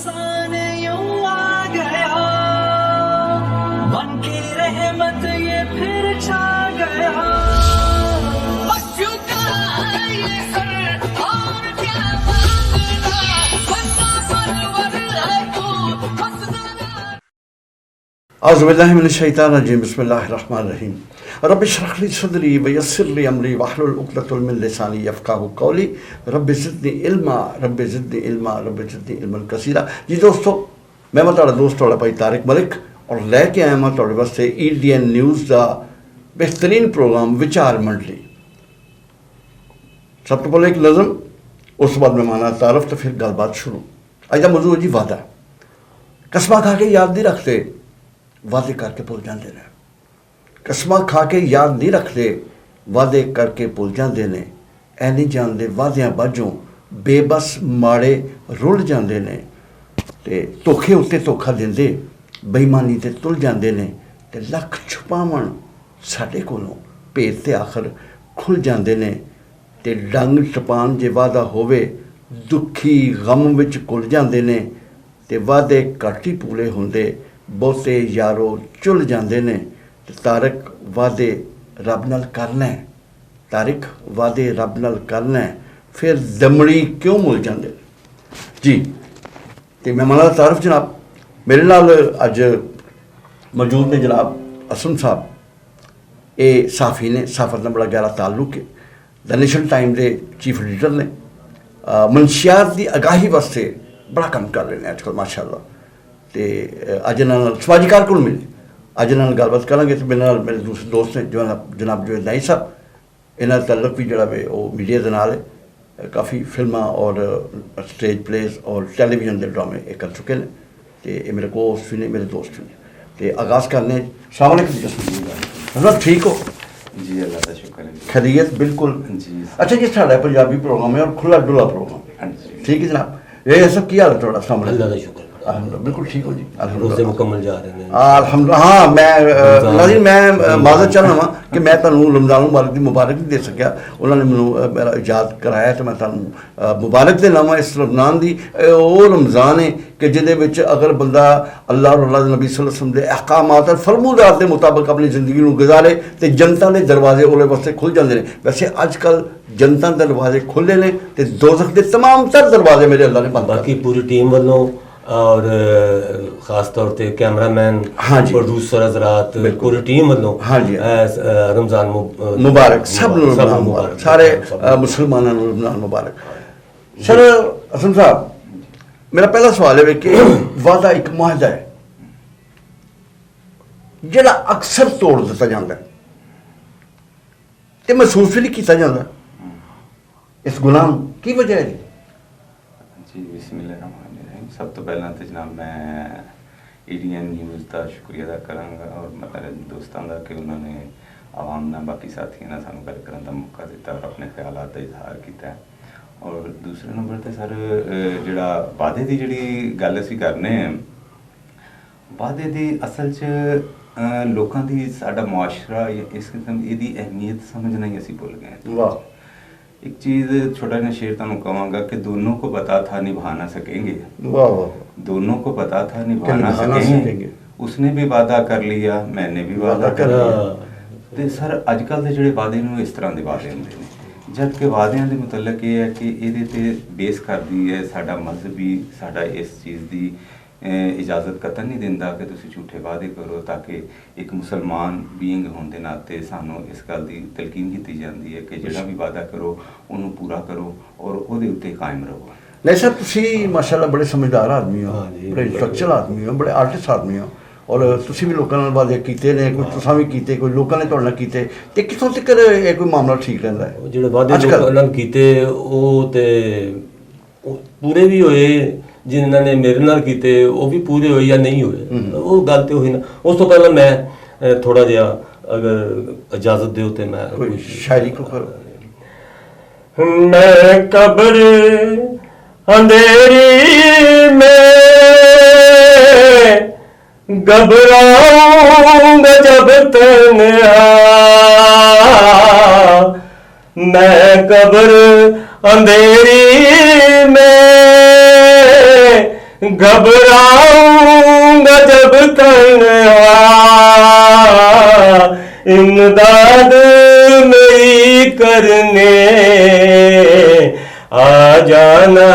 इंसान यूं आ गया, मन की रहमत ये फिर छा गया। बस झुका है ये सर और क्या मांगना, बंदा परवर है तू बस ज़रा। औज़ुबिल्लाहि मिनश्शैतानिर्रजीम बिस्मिल्लाहिर्रहमानिर्रहीम रब्बि इश्रह ली सदरी व यस्सिर ली अमरी वहलुल उक़दतम मिन लिसानी यफ़क़हू क़ौली रब्बि ज़िदनी इल्मा रब्बि ज़िदनी इल्मा रब्बि ज़िदनी इल्मन कसीरा। जी दोस्तों, मैं ਤੁਹਾਡਾ ਦੋਸਤ ਤੁਹਾਡਾ ਭਾਈ ਤਾਰਿਕ ਮਲਿਕ ਔਰ ਲੈ ਕੇ ਆਇਆ ਮੈਂ ਤੁਹਾਡੇ ਵਾਸਤੇ ਈਡੀਐਨ ਨਿਊਜ਼ ਦਾ ਬਿਹਤਰੀਨ ਪ੍ਰੋਗਰਾਮ ਵਿਚਾਰ ਮੰਡਲੀ। ਸਭ ਤੋਂ ਪਹਿਲਾਂ ਇੱਕ ਨਜ਼ਮ, ਉਸ ਤੋਂ ਬਾਅਦ ਮਹਿਮਾਨਾਂ ਤਾਰਫ ਤੇ ਫਿਰ ਗੱਲਬਾਤ ਸ਼ੁਰੂ। ਅੱਜ ਦਾ ਮੌਜੂ ਹੈ ਜੀ ਵਾਦਾ। ਕਸਮਾਂ ਖਾ ਕੇ ਯਾਦ ਨਹੀਂ ਰੱਖਦੇ, ਵਾਅਦੇ ਕਰਕੇ ਭੁੱਲ ਜਾਂਦੇ ਨੇ। ਕਸਮਾਂ ਖਾ ਕੇ ਯਾਦ ਨਹੀਂ ਰੱਖਦੇ, ਵਾਅਦੇ ਕਰਕੇ ਭੁੱਲ ਜਾਂਦੇ ਨੇ। ਐ ਨਹੀਂ ਜਾਣਦੇ ਵਾਅਦਿਆਂ ਬਾਝੋਂ ਬੇਬਸ ਮਾੜੇ ਰੁੱਲ ਜਾਂਦੇ ਨੇ, ਤੇ ਧੋਖੇ ਉੱਤੇ ਧੋਖਾ ਦਿੰਦੇ ਬੇਈਮਾਨੀ ਤੇ ਤੁਲ ਜਾਂਦੇ ਨੇ। ਤੇ ਲੱਖ ਛੁਪਾਵਣ ਸਾਡੇ ਕੋਲੋਂ ਭੇਦ ਤੇ ਆਖਰ ਖੁੱਲ ਜਾਂਦੇ ਨੇ। ਤੇ ਡੰਗ ਟਪਾਨ ਜੇ ਵਾਅਦਾ ਹੋਵੇ ਦੁੱਖੀ ਗਮ ਵਿੱਚ ਘੁਲ ਜਾਂਦੇ ਨੇ। ਤੇ ਵਾਅਦੇ ਘੱਟ ਹੀ ਪੂਰੇ ਹੁੰਦੇ, ਬਹੁਤੇ ਯਾਰੋ ਚੁੱਲ ਜਾਂਦੇ ਨੇ। ਤੇ ਤਾਰਿਕ ਵਾਅਦੇ ਰੱਬ ਨਾਲ ਕਰਨਾ ਹੈ, ਤਾਰਿਕ ਵਾਅਦੇ ਰੱਬ ਨਾਲ ਕਰਨਾ ਹੈ, ਫਿਰ ਦਮੜੀ ਕਿਉਂ ਮੁੱਲ ਜਾਂਦੇ ਜੀ। ਤੇ ਮਹਿਮਾਨਾਂ ਦਾ ਤਾਰਫ ਜਨਾਬ ਮੇਰੇ ਨਾਲ ਅੱਜ ਮੌਜੂਦ ਨੇ ਜਨਾਬ ਅਸਮ ਸਾਹਿਬ। ਇਹ ਸਾਫੀ ਨੇ, ਸਾਫਰ ਨਾਲ ਬੜਾ ਗਹਿਰਾ ਤਾਲੁਕ ਹੈ। ਦ ਨੇਸ਼ਨ ਟਾਈਮ ਦੇ ਚੀਫ ਐਡੀਟਰ ਨੇ। ਮਨਸ਼ਿਆਤ ਦੀ ਅਗਾਹੀ ਵਾਸਤੇ ਬੜਾ ਕੰਮ ਕਰ ਰਹੇ ਨੇ ਅੱਜ ਕੱਲ੍ਹ ਮਾਸ਼ਾਅੱਲਾ। ਤੇ ਅੱਜ ਇਹਨਾਂ ਨਾਲ ਸਮਾਜੀ ਕਾਰਕੁਨ ਮਿਲੇ, ਅੱਜ ਇਹਨਾਂ ਨਾਲ ਗੱਲਬਾਤ ਕਰਾਂਗੇ। ਤੇ ਮੇਰੇ ਨਾਲ ਮੇਰੇ ਦੂਸਰੇ ਦੋਸਤ ਨੇ ਜਨਾਬ ਜੁਵੇਦ ਨਾਈ ਸਾਹਿਬ। ਇਹਨਾਂ ਦਾ ਤਾਲੁਕ ਵੀ ਜਿਹੜਾ ਵੇ ਉਹ ਮੀਡੀਆ ਦੇ ਨਾਲ ਹੈ। ਕਾਫੀ ਫਿਲਮਾਂ ਔਰ ਸਟੇਜ ਪਲੇਜ਼ ਔਰ ਟੈਲੀਵਿਜ਼ਨ ਦੇ ਡਰਾਮੇ ਇਹ ਕਰ ਚੁੱਕੇ ਨੇ। ਤੇ ਇਹ ਮੇਰੇ ਕੋਸਟ ਵੀ ਨੇ, ਮੇਰੇ ਦੋਸਤ ਵੀ ਨੇ। ਤੇ ਆਗਾਜ਼ ਕਰਨੇ। अस्सलाम वालेकुम हज़रत, ठीक हो जी? अल्लाह का शुक्र है। खैरियत? बिल्कुल जी। अच्छा जी, साढ़ा पंजाबी प्रोग्राम है और खुला डुला प्रोग्राम है, ठीक है जनाब। ये सब क्या हाल है थोड़ा सामने? अल्लाह का शुक्र, बिल्कुल ठीक हो जी, रोज़े मुकम्मल जा रहे हैं अल्हम्दुलिल्लाह। हाँ, मैं नाज़रीन मैं माज़रत चाहना वा कि मैं तुहानू रमज़ान मुबारक की मुबारक नहीं दे सकिया। उन्होंने मैनू मेरा इजाद कराया तो मैं तुहानू मुबारक देना वा इस रमज़ान की। वो रमज़ान है कि जिहदे विच अगर बंदा अल्लाह और अल्लाह दे नबी सल्लल्लाहु अलैहि वसल्लम दे अहकामात और फरमूदात के मुताबिक अपनी ज़िंदगी नू गुजारे तो जनता के दरवाजे उहदे वास्ते खुल जाते हैं। वैसे अजकल जनता के दरवाजे खुले ने तो दोज़ख के तमाम तर दरवाजे मेरे अल्लाह ने बंद कर बाकी पूरी टीम वालों और खास तौर पे कैमरामैन, हाँ जी, प्रोड्यूसर हज़रात, पूरी टीम वालों हाँ जी रमज़ान मुबारक, सब रमज़ान मुबारक, सारे मुसलमानों को रमज़ान मुबारक। सर असम साहब, मेरा पहला सवाल है कि वादा एक मुआहदा है जिहड़ा अक्सर तोड़ दिता जाता है ते महसूस भी नहीं किया जाता। इस गुलाम की वजह है जी? बिस्मिल्लाहिर्रहमानिर्रहीम। सब तो पहला तो जनाब मैं ईडीएन न्यूज़ का शुक्रिया अदा करांगा और मतलब दोस्तों का कि उन्होंने आवाम ने बाकी साथियों ने सानू गल करने का मौका दिता और अपने ख्यालात का इजहार किया। और दूसरे नंबर पर सर जिहड़ा वादे की जिहड़ी गल असीं करने, वादे की असल च लोगों की साडा मुआशरा इस किस्म इहदी अहमियत समझना ही असीं भुल गए। वाह। एक चीज़ छोटा ना शेर तुहानू कहूँगा कि दोनों को पता था निभा ना सकेंगे। वाह वाह। दोनों को पता था निभा ना सकेंगे। उसने भी वादा कर लिया, मैंने भी वादा कर लिया। तो सर अजकल के जोड़े वादे नू इस तरह के वादे होंदे ने, जबकि वादियां दे मुतलक ये है कि इहदे ते बेस करदी है साडा मजहब भी साडा इस चीज़ की इजाज़त कतन नहीं दिंदा कि तुसीं झूठे वादे करो, ताकि एक मुसलमान बीइंग होने के नाते सानू इस गल की तलकीन की जाती है कि जिहड़ा भी वादा करो उन्होंने पूरा करो और उहदे उत्ते कायम रहो। नहीं सर, तुसीं माशाअल्लाह बड़े समझदार आदमी हो, बड़े इंटलेक्चुअल आदमी हो, बड़े आर्टिस्ट आदमी हो और तुसीं भी लोगों नाल वादे कीते ने, कोई तुसां भी कीते, कोई लोगों ने तुहाडे नाल कीते। ते कित्थों तक ये कोई मामला ठीक रहिंदा है? जिहड़े वादे लोकां नाल कीते ओह ते पूरे भी होए, जिन्होंने ने मेरे नाल कीते वो भी पूरे होए या नहीं होए, वो गल तो हुई ना। उस तो पहले मैं थोड़ा जिहा अगर इजाजत दो तो मैं कोई शायरी को करो। मैं कब्र अंधेरी में घबराऊंगा जब तन्हा, कब्र अंधेरी में घबराऊंगा जब तन्हा, इमदाद मेरी करने आ जाना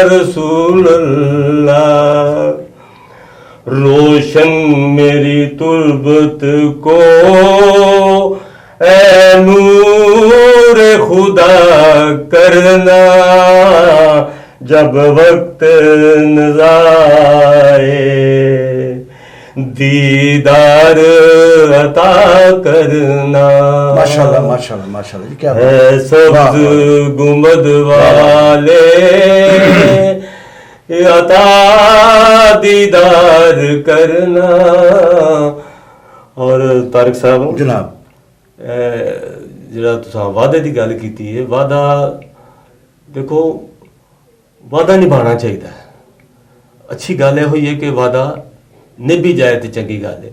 रसूल अल्लाह। रोशन मेरी तुर्बत को ऐ नूर खुदा करना, जब वक्त नज़ाए दीदार अता करना। माशाल्लाह माशाल्लाह माशाल्लाह, क्या बात है है। सब्ज गुंबद वाले अता दीदार करना। और तारिक साहब जनाब, ਜਿਹੜਾ ਤੁਸੀਂ ਵਾਅਦੇ ਦੀ ਗੱਲ ਕੀਤੀ ਹੈ, ਵਾਅਦਾ ਦੇਖੋ, ਵਾਅਦਾ ਨਿਭਾਉਣਾ ਚਾਹੀਦਾ ਹੈ। ਅੱਛੀ ਗੱਲ ਇਹ ਹੋਈ ਹੈ ਕਿ ਵਾਅਦਾ ਨਿਭੀ ਜਾਏ ਤੇ ਚੰਗੀ ਗੱਲ ਹੈ।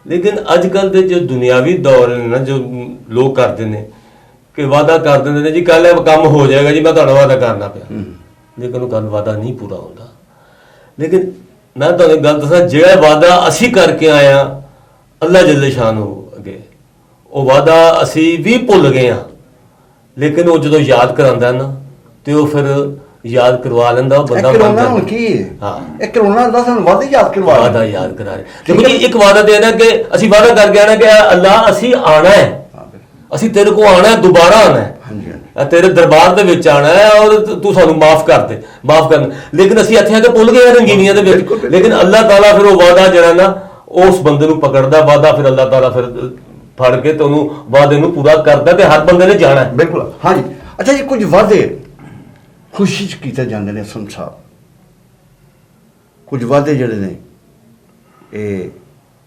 ਲੇਕਿਨ ਅੱਜ ਕੱਲ੍ਹ ਦੇ ਜੋ ਦੁਨਿਆਵੀ ਦੌਰ ਨੇ ਨਾ, ਜੋ ਲੋਕ ਕਰਦੇ ਨੇ ਕਿ ਵਾਅਦਾ ਕਰ ਦਿੰਦੇ ਨੇ ਜੀ ਕੱਲ੍ਹ ਇਹ ਕੰਮ ਹੋ ਜਾਏਗਾ ਜੀ, ਮੈਂ ਤੁਹਾਡਾ ਵਾਅਦਾ ਕਰਨਾ ਪਿਆ, ਲੇਕਿਨ ਉਹ ਗੱਲ ਵਾਅਦਾ ਨਹੀਂ ਪੂਰਾ ਹੁੰਦਾ। ਲੇਕਿਨ ਮੈਂ ਤੁਹਾਨੂੰ ਗੱਲ ਦੱਸਾਂ, ਜਿਹੜਾ ਵਾਅਦਾ ਅਸੀਂ ਕਰਕੇ ਆਏ ਹਾਂ ਅੱਲਾ ਜੱਲੇ ਸ਼ਾਨਹੁ ਅੱਗੇ, ਉਹ ਵਾਅਦਾ ਅਸੀਂ ਵੀ ਭੁੱਲ ਗਏ ਹਾਂ, ਲੇਕਿਨ ਉਹ ਜਦੋਂ ਯਾਦ ਕਰਾਉਂਦਾ ਨਾ ਤੇ ਉਹ ਫਿਰ ਯਾਦ ਕਰਵਾ ਲੈਂਦਾ, ਉਹ ਬੰਦਾ ਬਣ ਕਰੋਨਾ ਹੁਣ ਜਾਂਦਾ। ਕੀ ਹੈ? ਹਾਂ, ਇਹ ਕਰੋਨਾ ਅੱਲਾਹ ਸਾਨੂੰ ਵਾਅਦੇ ਯਾਦ ਕਰਵਾ ਰਿਹਾ। ਵਾਅਦਾ ਯਾਦ ਕਰਾ ਰਹੇ। ਦੇਖੋ ਜੀ, ਇੱਕ ਵਾਅਦਾ ਦੇ ਨਾ ਕਿ ਅਸੀਂ ਵਾਅਦਾ ਕਰਕੇ ਆਣਾ ਕਿ ਅੱਲਾ ਅਸੀਂ ਆਣਾ ਹੈ, ਹਾਂ, ਬਿਲਕੁਲ। ਅਸੀਂ ਤੇਰੇ ਕੋਲ ਆਣਾ ਹੈ, ਦੁਬਾਰਾ ਆਣਾ ਹੈ, ਹਾਂਜੀ ਹਾਂਜੀ, ਤੇਰੇ ਦਰਬਾਰ ਦੇ ਵਿੱਚ ਆਣਾ ਹੈ, ਔਰ ਤੂੰ ਸਾਨੂੰ ਮਾਫ ਕਰ ਦੇ, ਮਾਫ ਕਰਨਾ। ਲੇਕਿਨ ਅਸੀਂ ਇੱਥੇ ਆ ਕੇ ਭੁੱਲ ਗਏ ਰੰਗੀਨੀਆਂ ਦੇ ਵਿੱਚ। ਬਿਲਕੁਲ, ਬਿਲਕੁਲ। ਲੇਕਿਨ ਅੱਲਾਹ ਤਾਲਾ ਫਿਰ ਉਹ ਵਾਅਦਾ ਜਿਹੜਾ ਨਾ ਉਸ ਬੰਦੇ ਨੂੰ ਪਕੜਦਾ, ਵਾਅਦਾ ਫਿਰ ਅੱਲਾਹ ਤਾਲਾ ਫਿਰ ਫੜ ਕੇ ਤੇ ਉਹਨੂੰ ਵਾਅਦੇ ਨੂੰ ਪੂਰਾ ਕਰਦਾ ਤੇ ਹਰ ਬੰਦੇ ਨੇ ਜਾਣਾ ਹੈ। ਬਿਲਕੁਲ। ਹਾਂਜੀ, ਅੱਛਾ ਜੀ, ਕੁਝ ਵਾਅਦੇ ਖੁਸ਼ੀ 'ਚ ਕੀਤੇ ਜਾਂਦੇ ਨੇ ਅਸਲਮ ਸਾਹਿਬ, ਕੁਝ ਵਾਅਦੇ ਜਿਹੜੇ ਨੇ ਇਹ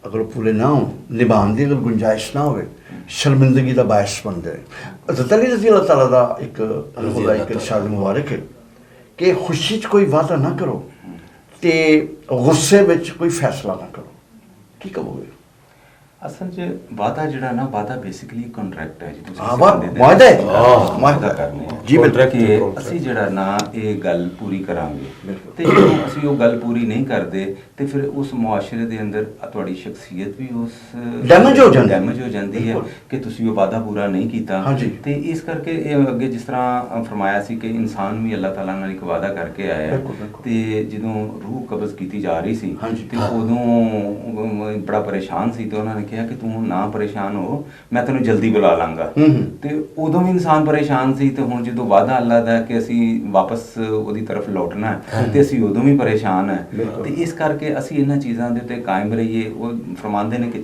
ਅਗਰ ਪੂਰੇ ਨਾ ਹੋਣ, ਨਿਭਾਉਣ ਦੀ ਅਗਰ ਗੁੰਜਾਇਸ਼ ਨਾ ਹੋਵੇ, ਸ਼ਰਮਿੰਦਗੀ ਦਾ ਬਾਇਸ ਬਣਦੇ ਨੇ। ਹਜ਼ਰਤ ਅਲੀ ਰਜ਼ੀ ਅੱਲਾਹ ਤਾਲਾ ਦਾ ਇੱਕ ਉਹਦਾ ਇੱਕ ਇਰਸ਼ਾਦ ਮੁਬਾਰਕ ਹੈ ਕਿ ਖੁਸ਼ੀ 'ਚ ਕੋਈ ਵਾਅਦਾ ਨਾ ਕਰੋ ਤੇ ਗੁੱਸੇ ਵਿੱਚ ਕੋਈ ਫੈਸਲਾ ਨਾ ਕਰੋ। ਕੀ ਕਹੋਗੇ? ਅਸਲ 'ਚ ਵਾਅਦਾ ਜਿਹੜਾ ਨਾ, ਵਾਅਦਾ ਬੇਸਿਕਲੀ ਕੰਟਰੈਕਟ ਹੈ ਜੀ। ਤੁਸੀਂ ਹਾਂ, ਬੰਦੇ ਦੇ ਵਾਅਦਾ ਹੈ। ਵਾਅਦਾ ਵਾਅਦਾ ਕਰਨੇ ਆ ਜੀ, ਬਿਲਕੁਲ। ਕਿ ਅਸੀਂ ਜਿਹੜਾ ਨਾ ਇਹ ਗੱਲ ਪੂਰੀ ਕਰਾਂਗੇ, ਬਿਲਕੁਲ। ਤੇ ਜਦੋਂ ਅਸੀਂ ਉਹ ਗੱਲ ਪੂਰੀ ਨਹੀਂ ਕਰਦੇ ਤੇ ਫਿਰ ਉਸ ਮੁਆਸ਼ਰੇ ਦੇ ਅੰਦਰ ਤੁਹਾਡੀ ਸ਼ਖਸੀਅਤ ਵੀ ਉਸ Damage ਹੋ ਜਾਂਦੀ। ਡੈਮੇਜ ਹੋ ਜਾਂਦੀ ਹੈ ਬਿਲਕੁਲ। ਕਿ ਤੁਸੀਂ ਉਹ ਵਾਅਦਾ ਪੂਰਾ ਨਹੀਂ ਕੀਤਾ। ਹਾਂਜੀ। ਤੇ ਇਸ ਕਰਕੇ ਇਹ ਅੱਗੇ ਜਿਸ ਤਰ੍ਹਾਂ ਫਰਮਾਇਆ ਸੀ ਕਿ ਇਨਸਾਨ ਵੀ ਅੱਲਾਹ ਤਾਲਾ ਨਾਲ ਇੱਕ ਵਾਅਦਾ ਕਰਕੇ ਆਇਆ ਹੈ। ਬਿਲਕੁਲ, ਬਿਲਕੁਲ। ਤੇ ਜਦੋਂ ਰੂਹ ਕਬਜ਼ ਕੀਤੀ ਜਾ ਰਹੀ ਸੀ ਹਾਂਜੀ। ਤੇ ਉਦੋਂ ਬੜਾ ਪਰੇਸ਼ਾਨ ਸੀ ਤੇ ਉਹਨਾਂ ਨੇ ਕਿਹਾ ਕਿ ਤੂੰ ਨਾ ਪਰੇਸ਼ਾਨ ਹੋ, ਮੈਂ ਤੈਨੂੰ ਜਲਦੀ ਬੁਲਾ ਲਾਂਗਾ। ਤੇ ਉਦੋਂ ਵੀ ਇਨਸਾਨ ਪਰੇਸ਼ਾਨ ਸੀ, ਤੇ ਹੁਣ ਜਦੋਂ ਵਾਅਦਾ ਅੱਲਾਹ ਦਾ ਕਿ ਅਸੀਂ ਵਾਪਸ ਉਹਦੀ ਤਰਫ ਲੌਟਣਾ ਹੈ ਤੇ ਅਸੀਂ ਉਦੋਂ ਵੀ ਪਰੇਸ਼ਾਨ ਹੈ। ਬਿਲਕੁਲ। ਤੇ ਇਸ ਕਰਕੇ ਅਸੀਂ ਇਹਨਾਂ ਚੀਜ਼ਾਂ ਦੇ ਉੱਤੇ ਕਾਇਮ ਰਹੀਏ। ਉਹ ਫਰਮਾਉਂਦੇ ਨੇ ਕਿ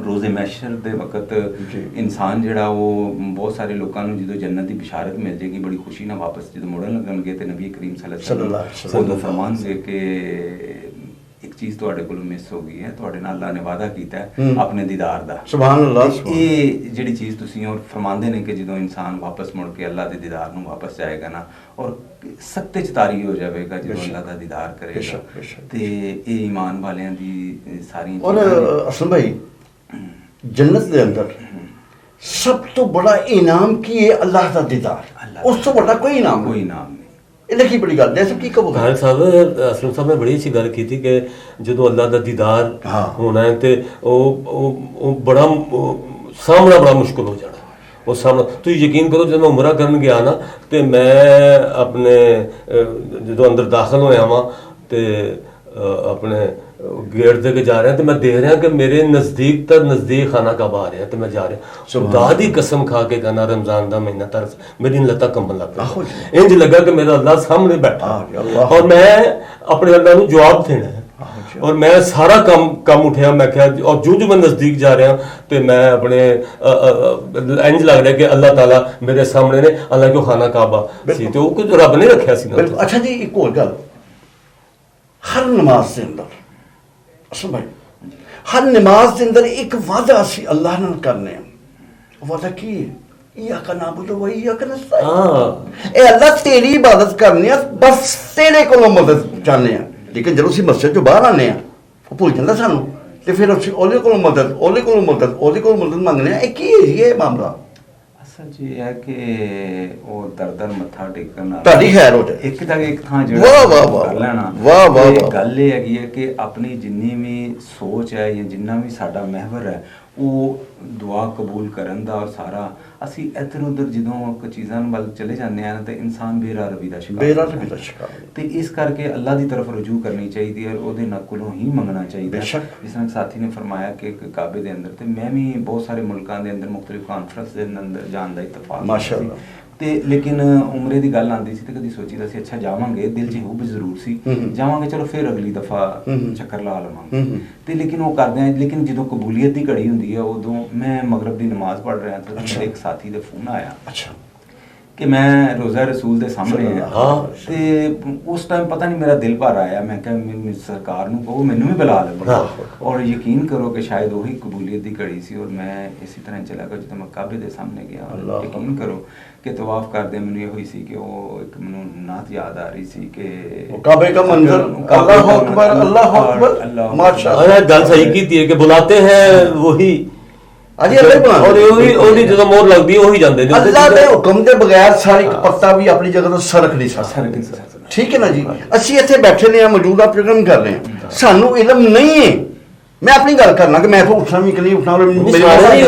ਰੋਜ਼ੇ ਮਹਿਸ਼ਰ ਦੇ ਵਕਤ ਜੀ। ਇਨਸਾਨ ਜਿਹੜਾ ਉਹ ਬਹੁਤ ਸਾਰੇ ਲੋਕਾਂ ਨੂੰ ਜਦੋਂ ਜੰਨਤ ਦੀ ਬਿਸ਼ਾਰਤ ਮਿਲ ਜਾਏਗੀ, ਬੜੀ ਖੁਸ਼ੀ ਨਾਲ ਵਾਪਸ ਜਦੋਂ ਮੁੜਨ ਲੱਗਣਗੇ ਤੇ ਨਬੀ ਕਰੀਮ ਸੱਲੱਲਾਹੁ ਅਲੈਹਿ ਵਸੱਲਮ ਉਦੋਂ ਫਰਮਾਨਗੇ ਕਿ ਇੱਕ ਚੀਜ਼ ਤੁਹਾਡੇ ਕੋਲੋਂ ਮਿਸ ਹੋ ਗਈ ਹੈ, ਤੁਹਾਡੇ ਨਾਲ ਅੱਲਾਹ ਨੇ ਵਾਅਦਾ ਕੀਤਾ ਹੈ ਆਪਣੇ ਦੀਦਾਰ ਦਾ। ਸੁਭਾਨ ਅੱਲਾਹ। ਤੇ ਇਹ ਜਿਹੜੀ ਚੀਜ਼ ਤੁਸੀਂ ਔਰ ਫਰਮਾਉਂਦੇ ਨੇ ਕਿ ਜਦੋਂ ਇਨਸਾਨ ਵਾਪਸ ਮੁੜ ਕੇ ਅੱਲਾਹ ਦੇ ਦੀਦਾਰ ਨੂੰ ਵਾਪਸ ਜਾਏਗਾ ਨਾ, ਔਰ ਸਖਤੇ ਚ ਤਾਰੀ ਹੋ ਜਾਵੇਗਾ ਜਦੋਂ ਅੱਲਾਹ ਦਾ ਦੀਦਾਰ ਕਰੇਗਾ। ਬੇਸ਼ੱਕ, ਬੇਸ਼ੱਕ। ਤੇ ਇਹ ਈਮਾਨ ਵਾਲਿਆਂ ਦੀ ਸਾਰੀਆਂ ਔਰ ਅਸਲਮ ਭਾਈ, ਜੰਨਤ ਦੇ ਅੰਦਰ ਸਭ ਤੋਂ ਬੜਾ ਇਨਾਮ ਕੀ ਹੈ? ਅੱਲਾਹ ਦਾ ਦੀਦਾਰ। ਉਸ ਤੋਂ ਵੱਡਾ ਕੋਈ ਇਨਾਮ ਕੋਈ ਨਹੀਂ। ਨਾਮ ਨਹੀਂ। ਇਹਦਾ ਕੀ ਬੜੀ ਗੱਲ ਹੈ? ਕੀ ਕਹੋਗੇ? ਖਾਨ ਸਾਹਿਬ, ਅਸਲਮ ਸਾਹਿਬ ਨੇ ਬੜੀ ਅੱਛੀ ਗੱਲ ਕੀਤੀ ਕਿ ਜਦੋਂ ਅੱਲਾਹ ਦਾ ਦੀਦਾਰ ਹਾਂ। ਹੋਣਾ ਹੈ ਤੇ ਉਹ ਬੜਾ ਸਾਹਮਣਾ ਬੜਾ ਮੁਸ਼ਕਲ ਹੋ ਜਾਣਾ। ਉਹ ਸਾਹਮਣਾ ਤੁਸੀਂ ਯਕੀਨ ਕਰੋ, ਜਦੋਂ ਮੈਂ ਉਮਰਾ ਕਰਨ ਗਿਆ ਨਾ ਤੇ ਮੈਂ ਆਪਣੇ ਜਦੋਂ ਅੰਦਰ ਦਾਖਲ ਹੋਇਆ ਵਾਂ ਤੇ ਆਪਣੇ ਗੇਟ ਦੇ ਕੇ ਜਾ ਰਿਹਾ ਤੇ ਮੈਂ ਦੇਖ ਰਿਹਾ ਕਿ ਮੇਰੇ ਨਜ਼ਦੀਕ ਤਾਂ ਨਜ਼ਦੀਕ ਖਾਨਾ ਕਾਬਾ ਆ ਰਿਹਾ ਤੇ ਮੈਂ ਜਾ ਰਿਹਾ। ਖੁਦਾ ਦੀ ਕਸਮ ਖਾ ਕੇ कहना, रमजान ਦਾ ਮਹੀਨਾ ਤਾਂ ਮੇਰੀ ਲੱਤਾਂ ਕੰਬਣ ਲੱਗ ਪਈਆਂ। ਇੰਜ ਲੱਗਾ ਕਿ ਮੇਰਾ ਅੱਲਾਹ ਸਾਹਮਣੇ ਬੈਠਾ ਔਰ ਮੈਂ ਆਪਣੇ ਅੱਲਾਹ ਨੂੰ ਜਵਾਬ ਦੇਣਾ ਹੈ। ਔਰ ਮੈਂ ਸਾਰਾ ਕੰਮ ਉਠਿਆ, ਮੈਂ ਕਿਹਾ, ਔਰ ਜੋ ਮੈਂ ਨਜ਼ਦੀਕ ਜਾ ਰਿਹਾ ਤੇ ਮੈਂ ਆਪਣੇ ਇੰਜ ਲੱਗ ਰਿਹਾ ਕਿ ਅੱਲਾਹ ਤਾਲਾ ਮੇਰੇ ਸਾਹਮਣੇ ਨੇ, ਹਾਲਾਂਕਿ ਉਹ ਖਾਨਾ ਕਾਬਾ ਸੀ ਤੇ ਉਹ ਕੁਝ ਰੱਬ ਨੇ ਰੱਖਿਆ ਸੀ ਨਾ। ਅੱਛਾ ਜੀ, ਇੱਕ ਹੋਰ ਗੱਲ, ਹਰ ਨਮਾਜ਼ ਦੇ ਅੰਦਰ ਅਸਲ ਭਾਈ, ਹਰ ਨਮਾਜ਼ ਦੇ ਅੰਦਰ ਇੱਕ ਵਾਅਦਾ ਅਸੀਂ ਅੱਲਾਹ ਨਾਲ ਕਰਨੇ ਆ। ਉਹ ਵਾਅਦਾ ਕੀ ਹੈ? ਇਯਾਕਾ ਨਅਬੁਦੁ व इय्याका नस्तईन। ਇਹ ਅੱਲਾਹ ਤੇਰੀ ਇਬਾਦਤ ਕਰਨੀ ਆ, ਬਸ ਤੇਰੇ ਕੋਲੋਂ ਮਦਦ ਚਾਹੁੰਦੇ ਆ। ਲੇਕਿਨ ਜਦੋਂ ਅਸੀਂ ਮਸਜਿਦ ਤੋਂ ਬਾਹਰ ਆਉਂਦੇ ਆ, ਉਹ ਭੁੱਲ ਜਾਂਦਾ ਸਾਨੂੰ, ਤੇ ਫਿਰ ਅਸੀਂ ਉਹਦੇ ਕੋਲੋਂ ਮਦਦ ਮੰਗਦੇ ਆ। ਇਹ ਕੀ ਹੈ ਜੀ ਇਹ ਮਾਮਲਾ? ਅਸਲ 'ਚ ਇਹ ਹੈ ਕਿ ਉਹ ਦਰ ਮੱਥਾ ਟੇਕਣ ਨਾਲ ਤੁਹਾਡੀ ਖੈਰ ਹੋ ਜਾਏ। ਇੱਕ ਤਾਂ ਇੱਕ ਥਾਂ ਵਾਹ, ਵਾਹ, ਵਾਹ, ਕਰ ਲੈਣਾ। ਵਾਹ, ਵਾਹ, ਤੇ ਵਾਹ। ਗੱਲ ਇਹ ਹੈਗੀ ਹੈ ਕਿ ਆਪਣੀ ਜਿੰਨੀ ਵੀ ਸੋਚ ਹੈ ਜਾਂ ਜਿੰਨਾ ਵੀ ਸਾਡਾ ਮਹਿਵਰ ਹੈ ਉਹ ਦੁਆ ਕਬੂਲ ਕਰਨ ਦਾ, ਔਰ ਸਾਰਾ ਅਸੀਂ ਇੱਧਰ ਉੱਧਰ ਜਦੋਂ ਚੀਜ਼ਾਂ ਵੱਲ ਚਲੇ ਜਾਂਦੇ ਹਾਂ ਤਾਂ ਇਨਸਾਨ ਬੇਰਾਰਬੀ ਦਾ ਸ਼ਿਕਾਰ ਬੇਰਾਰਬੀ ਦਾ ਸ਼ਿਕਾਰ। ਤੇ ਇਸ ਕਰਕੇ ਅੱਲਾ ਦੀ ਤਰਫ ਰਜੂ ਕਰਨੀ ਚਾਹੀਦੀ ਹੈ, ਉਹਦੇ ਨਾਲ ਕੋਲੋਂ ਹੀ ਮੰਗਣਾ ਚਾਹੀਦਾ ਹੈ। ਬੇਸ਼ੱਕ। ਜਿਸ ਤਰ੍ਹਾਂ ਸਾਥੀ ਨੇ ਫਰਮਾਇਆ ਕਿ ਕਾਬੇ ਦੇ ਅੰਦਰ, ਤੇ ਮੈਂ ਵੀ ਬਹੁਤ ਸਾਰੇ ਮੁਲਕਾਂ ਦੇ ਅੰਦਰ ਮੁਖਤਲਿਫ ਕਾਨਫਰੰਸ ਦੇ ਅੰਦਰ ਜਾਣ ਦਾ ਇਤਫਾਕ ਮਾਸ਼ਾਅੱਲਾ। ਤੇ ਲੇਕਿਨ ਉਮਰੇ ਦੀ ਗੱਲ ਆਉਂਦੀ ਸੀ ਤੇ ਕਦੀ ਸੋਚੀਦਾ ਸੀ ਅੱਛਾ ਜਾਵਾਂਗੇ, ਦਿਲ 'ਚ ਹੁਬ ਜ਼ਰੂਰ ਸੀ ਜਾਵਾਂਗੇ, ਚਲੋ ਫਿਰ ਅਗਲੀ ਦਫਾ ਚੱਕਰ ਲਾ ਲਵਾਂਗੇ। ਤੇ ਲੇਕਿਨ ਉਹ ਕਰਦੇ ਆ, ਲੇਕਿਨ ਜਦੋਂ ਕਬੂਲੀਅਤ ਦੀ ਘੜੀ ਹੁੰਦੀ ਹੈ ਉਦੋਂ ਮੈਂ ਮਗਰਬ ਦੀ ਨਮਾਜ਼ ਪੜ੍ਹ ਰਿਹਾ ਸੀ, ਮੇਰੇ ਇੱਕ ਸਾਥੀ ਦੇ ਫੋਨ ਆਇਆ ਅੱਛਾ ਕਿ ਮੈਂ ਰੋਜ਼ਾ ਰਸੂਲ ਦੇ ਸਾਹਮਣੇ ਹਾਂ, ਤੇ ਉਸ ਟਾਈਮ ਪਤਾ ਨਹੀਂ ਮੇਰਾ ਦਿਲ ਭਰ ਆਇਆ। ਮੈਂ ਕਿਹਾ ਮੈਨੂੰ ਸਰਕਾਰ ਨੂੰ ਕਹੋ ਮੈਨੂੰ ਵੀ ਬੁਲਾ ਲਵੇ, ਔਰ ਯਕੀਨ ਕਰੋ ਕਿ ਸ਼ਾਇਦ ਉਹੀ ਕਬੂਲੀਅਤ ਦੀ ਘੜੀ ਸੀ। ਔਰ ਮੈਂ ਇਸੇ ਤਰ੍ਹਾਂ ਚਲਾ ਗਿਆ ਜਦੋਂ ਮੈਂ ਕਾਬੇ ਦੇ ਸਾਹਮਣੇ ਗਿਆ। ਔਰ ਯਕੀਨ ਕਰੋ ਕਿ ਤਵਾਫ ਕਰਦੇ ਮੈਨੂੰ ਇਹ ਹੋਈ ਸੀ ਕਿ ਉਹ ਇੱਕ ਮੈਨੂੰ ਨਾਤ ਯਾਦ ਆ ਰਹੀ ਸੀ ਕਿ ਕਾਬੇ ਦਾ ਮੰਜ਼ਰ, ਅੱਲਾਹੁ ਅਕਬਰ, ਅੱਲਾਹੁ ਅਕਬਰ, ਮਾਸ਼ਾਅੱਲਾ। ਗੱਲ ਸਹੀ ਕੀਤੀ ਹੈ ਕਿ ਬੁਲਾਤੇ ਹੈ ਵਹੀ ਅਜੀ ਅੱਲਾ ਹੀ ਬਣਾਉਂਦਾ, ਔਰ ਉਹਦੀ ਜਦੋਂ ਮੋਹਰ ਲੱਗਦੀ ਹੈ ਉਹੀ ਜਾਂਦੇ ਨੇ। ਅੱਲਾ ਦੇ ਹੁਕਮ ਦੇ ਬਗੈਰ ਸਾਰੀ ਇੱਕ ਪੱਤਾ ਵੀ ਆਪਣੀ ਜਗ੍ਹਾ ਤੋਂ ਸਰਕ ਨਹੀਂ ਸਕਦਾ। ਠੀਕ ਹੈ ਨਾ ਜੀ। ਅਸੀਂ ਇੱਥੇ ਬੈਠੇ ਨੇ, ਮੌਜੂਦਾ ਪ੍ਰੋਗਰਾਮ ਕਰ ਰਹੇ ਹਾਂ, ਸਾਨੂੰ ਇਲਮ ਨਹੀਂ ਹੈ। ਮੈਂ ਆਪਣੀ ਗੱਲ ਕਰਨਾ ਕਿ ਮੈਂ ਉੱਠਣਾ ਵੀ ਕਿ ਨਹੀਂ ਉੱਠਣਾ,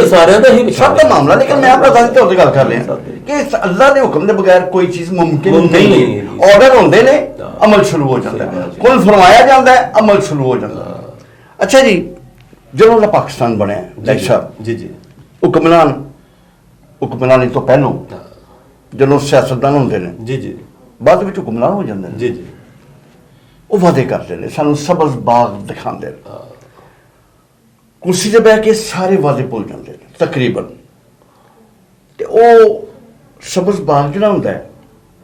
ਸਾਰਿਆਂ ਦਾ ਹੀ ਸਭ ਦਾ ਮਾਮਲਾ, ਲੇਕਿਨ ਮੈਂ ਆਪਣਾ ਗੱਲ ਤੇ ਗੱਲ ਕਰ ਰਿਹਾ ਕਿ ਅੱਲਾ ਦੇ ਹੁਕਮ ਦੇ ਬਗੈਰ ਕੋਈ ਚੀਜ਼ ਮੁਮਕਿਨ ਨਹੀਂ ਹੈ। ਆਰਡਰ ਹੁੰਦੇ ਨੇ, ਅਮਲ ਸ਼ੁਰੂ ਹੋ ਜਾਂਦਾ ਹੈ, ਕੁਲ ਫਰਮਾਇਆ ਜਾਂਦਾ ਹੈ, ਅਮਲ ਸ਼ੁਰੂ ਹੋ ਜਾਂਦਾ ਹੈ। ਅੱਛਾ ਜੀ, ਜਦੋਂ ਦਾ ਪਾਕਿਸਤਾਨ ਬਣਿਆ ਲਾਈਕ ਸਾਹਿਬ ਜੀ ਜੀ, ਹੁਕਮਰਾਨੀ ਤੋਂ ਪਹਿਲਾਂ ਜਦੋਂ ਸਿਆਸਤਦਾਨ ਹੁੰਦੇ ਨੇ ਜੀ ਜੀ, ਬਾਅਦ ਵਿੱਚ ਹੁਕਮਰਾਨ ਹੋ ਜਾਂਦੇ ਨੇ, ਜੀ ਜੀ, ਉਹ ਵਾਅਦੇ ਕਰਦੇ ਨੇ, ਸਾਨੂੰ ਸਬਜ਼ ਬਾਗ ਦਿਖਾਉਂਦੇ ਨੇ, ਕੁਰਸੀ ਤੇ ਬਹਿ ਕੇ ਸਾਰੇ ਵਾਅਦੇ ਭੁੱਲ ਜਾਂਦੇ ਨੇ ਤਕਰੀਬਨ। ਤੇ ਉਹ ਸਬਜ਼ ਬਾਗ ਜਿਹੜਾ ਹੁੰਦਾ ਹੈ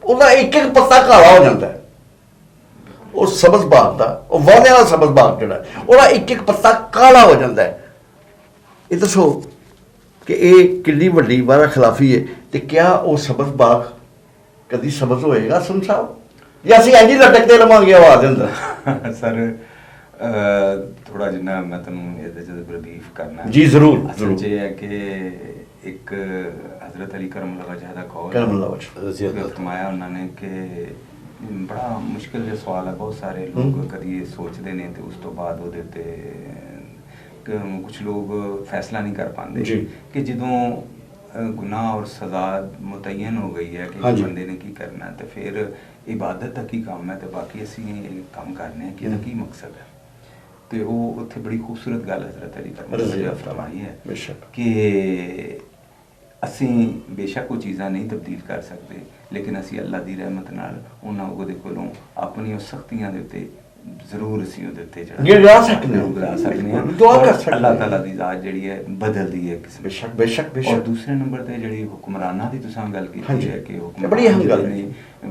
ਉਹਦਾ ਇੱਕ ਇੱਕ ਪੱਤਾ ਕਾਲਾ ਹੋ ਜਾਂਦਾ ਹੈ। ਉਹ ਸਬਜ਼ ਬਾਗ ਦਾ, ਉਹ ਵਾਅਦਿਆਂ ਦਾ ਸਬਜ਼ ਬਾਗ ਜਿਹੜਾ ਉਹਦਾ ਇੱਕ ਇੱਕ ਪੱਤਾ ਕਾਲਾ ਹੋ ਜਾਂਦਾ ਹੈ। ਇਹ ਦੱਸੋ ਕਿ ਇਹ ਕਿੰਨੀ ਵੱਡੀ ਵਾਰਾ ਖਿਲਾਫੀ ਹੈ। ਤੇ ਕਿਆ ਉਹ ਸਬਜ਼ ਬਾਗ ਕਦੀ ਸਬਜ਼ ਹੋਏਗਾ ਸੁਨ ਸਾਹਿਬ, ਜਾਂ ਅਸੀਂ ਇੰਝ ਹੀ ਲਟਕਦੇ ਰਵਾਂਗੇ ਹਵਾ ਦੇ ਅੰਦਰ? ਸਰ ਥੋੜਾ ਜਿੰਨਾ ਮੈਂ ਤੁਹਾਨੂੰ ਇਹਦੇ 'ਚ ਬਰੀਫ ਕਰਨਾ ਜੀ ਜ਼ਰੂਰ ਅਸਲ 'ਚ ਇਹ ਹੈ ਕਿ ਇੱਕ ਹਜ਼ਰਤ ਅਲੀ ਕਰਮੁੱਲਾ ਵਜਹ ਦਾ ਕੌਲ ਫਰਮਾਇਆ ਉਹਨਾਂ ਨੇ ਕਿ ਬੜਾ ਮੁਸ਼ਕਿਲ ਜਿਹਾ ਸਵਾਲ ਹੈ, ਬਹੁਤ ਸਾਰੇ ਲੋਕ ਕਦੀ ਇਹ ਸੋਚਦੇ ਨੇ ਤੇ ਉਸ ਤੋਂ ਬਾਅਦ ਉਹਦੇ ਉੱਤੇ ਕੁਝ ਲੋਕ ਫੈਸਲਾ ਨਹੀਂ ਕਰ ਪਾਉਂਦੇ ਕਿ ਜਦੋਂ ਗੁਨਾਹ ਔਰ ਸਜ਼ਾ ਮੁਤਅੱਯਨ ਹੋ ਗਈ ਹੈ ਕਿ ਬੰਦੇ ਨੇ ਕੀ ਕਰਨਾ ਤੇ ਫਿਰ ਇਬਾਦਤ ਦਾ ਕੀ ਕੰਮ ਹੈ ਤੇ ਬਾਕੀ ਅਸੀਂ ਇਹ ਕੰਮ ਕਰਨੇ ਆ ਕਿ ਇਹਦਾ ਕੀ ਮਕਸਦ ਹੈ। ਤੇ ਉਹ ਉੱਥੇ ਬੜੀ ਖੂਬਸੂਰਤ ਗੱਲ ਹਜ਼ਰਤ ਅਲੀ ਕਰਮੁੱਲਾ ਫਰਮਾਈ ਹੈ ਕਿ ਅਸੀਂ ਬੇਸ਼ੱਕ ਉਹ ਚੀਜ਼ਾਂ ਨਹੀਂ ਤਬਦੀਲ ਕਰ ਸਕਦੇ, ਲੇਕਿਨ ਅਸੀਂ ਅੱਲਾ ਦੀ ਰਹਿਮਤ ਨਾਲ ਉਹਦੇ ਕੋਲੋਂ ਆਪਣੀ ਉਸ ਸਖਤੀਆਂ ਦੇ ਉੱਤੇ ਜ਼ਰੂਰ ਅਸੀਂ ਉਹਦੇ ਉੱਤੇ ਗਿਰਾ ਸਕਦੇ ਹਾਂ, ਦੁਆ ਕਰ ਸਕਦੇ ਹਾਂ। ਅੱਲਾਹ ਤਾਲਾ ਦੀ ਜ਼ਾਤ ਜਿਹੜੀ ਹੈ ਬਦਲਦੀ ਹੈ ਕਿਸੇ ਬੇਸ਼ੱਕ। ਔਰ ਦੂਸਰੇ ਨੰਬਰ ਤੇ ਜਿਹੜੀ ਹੁਕਮਰਾਨਾਂ ਦੀ ਤੁਸੀਂ ਗੱਲ ਕੀਤੀ ਹੈ ਕਿ ਬੜੀ ਅਹਿਮ ਗੱਲ ਨੇ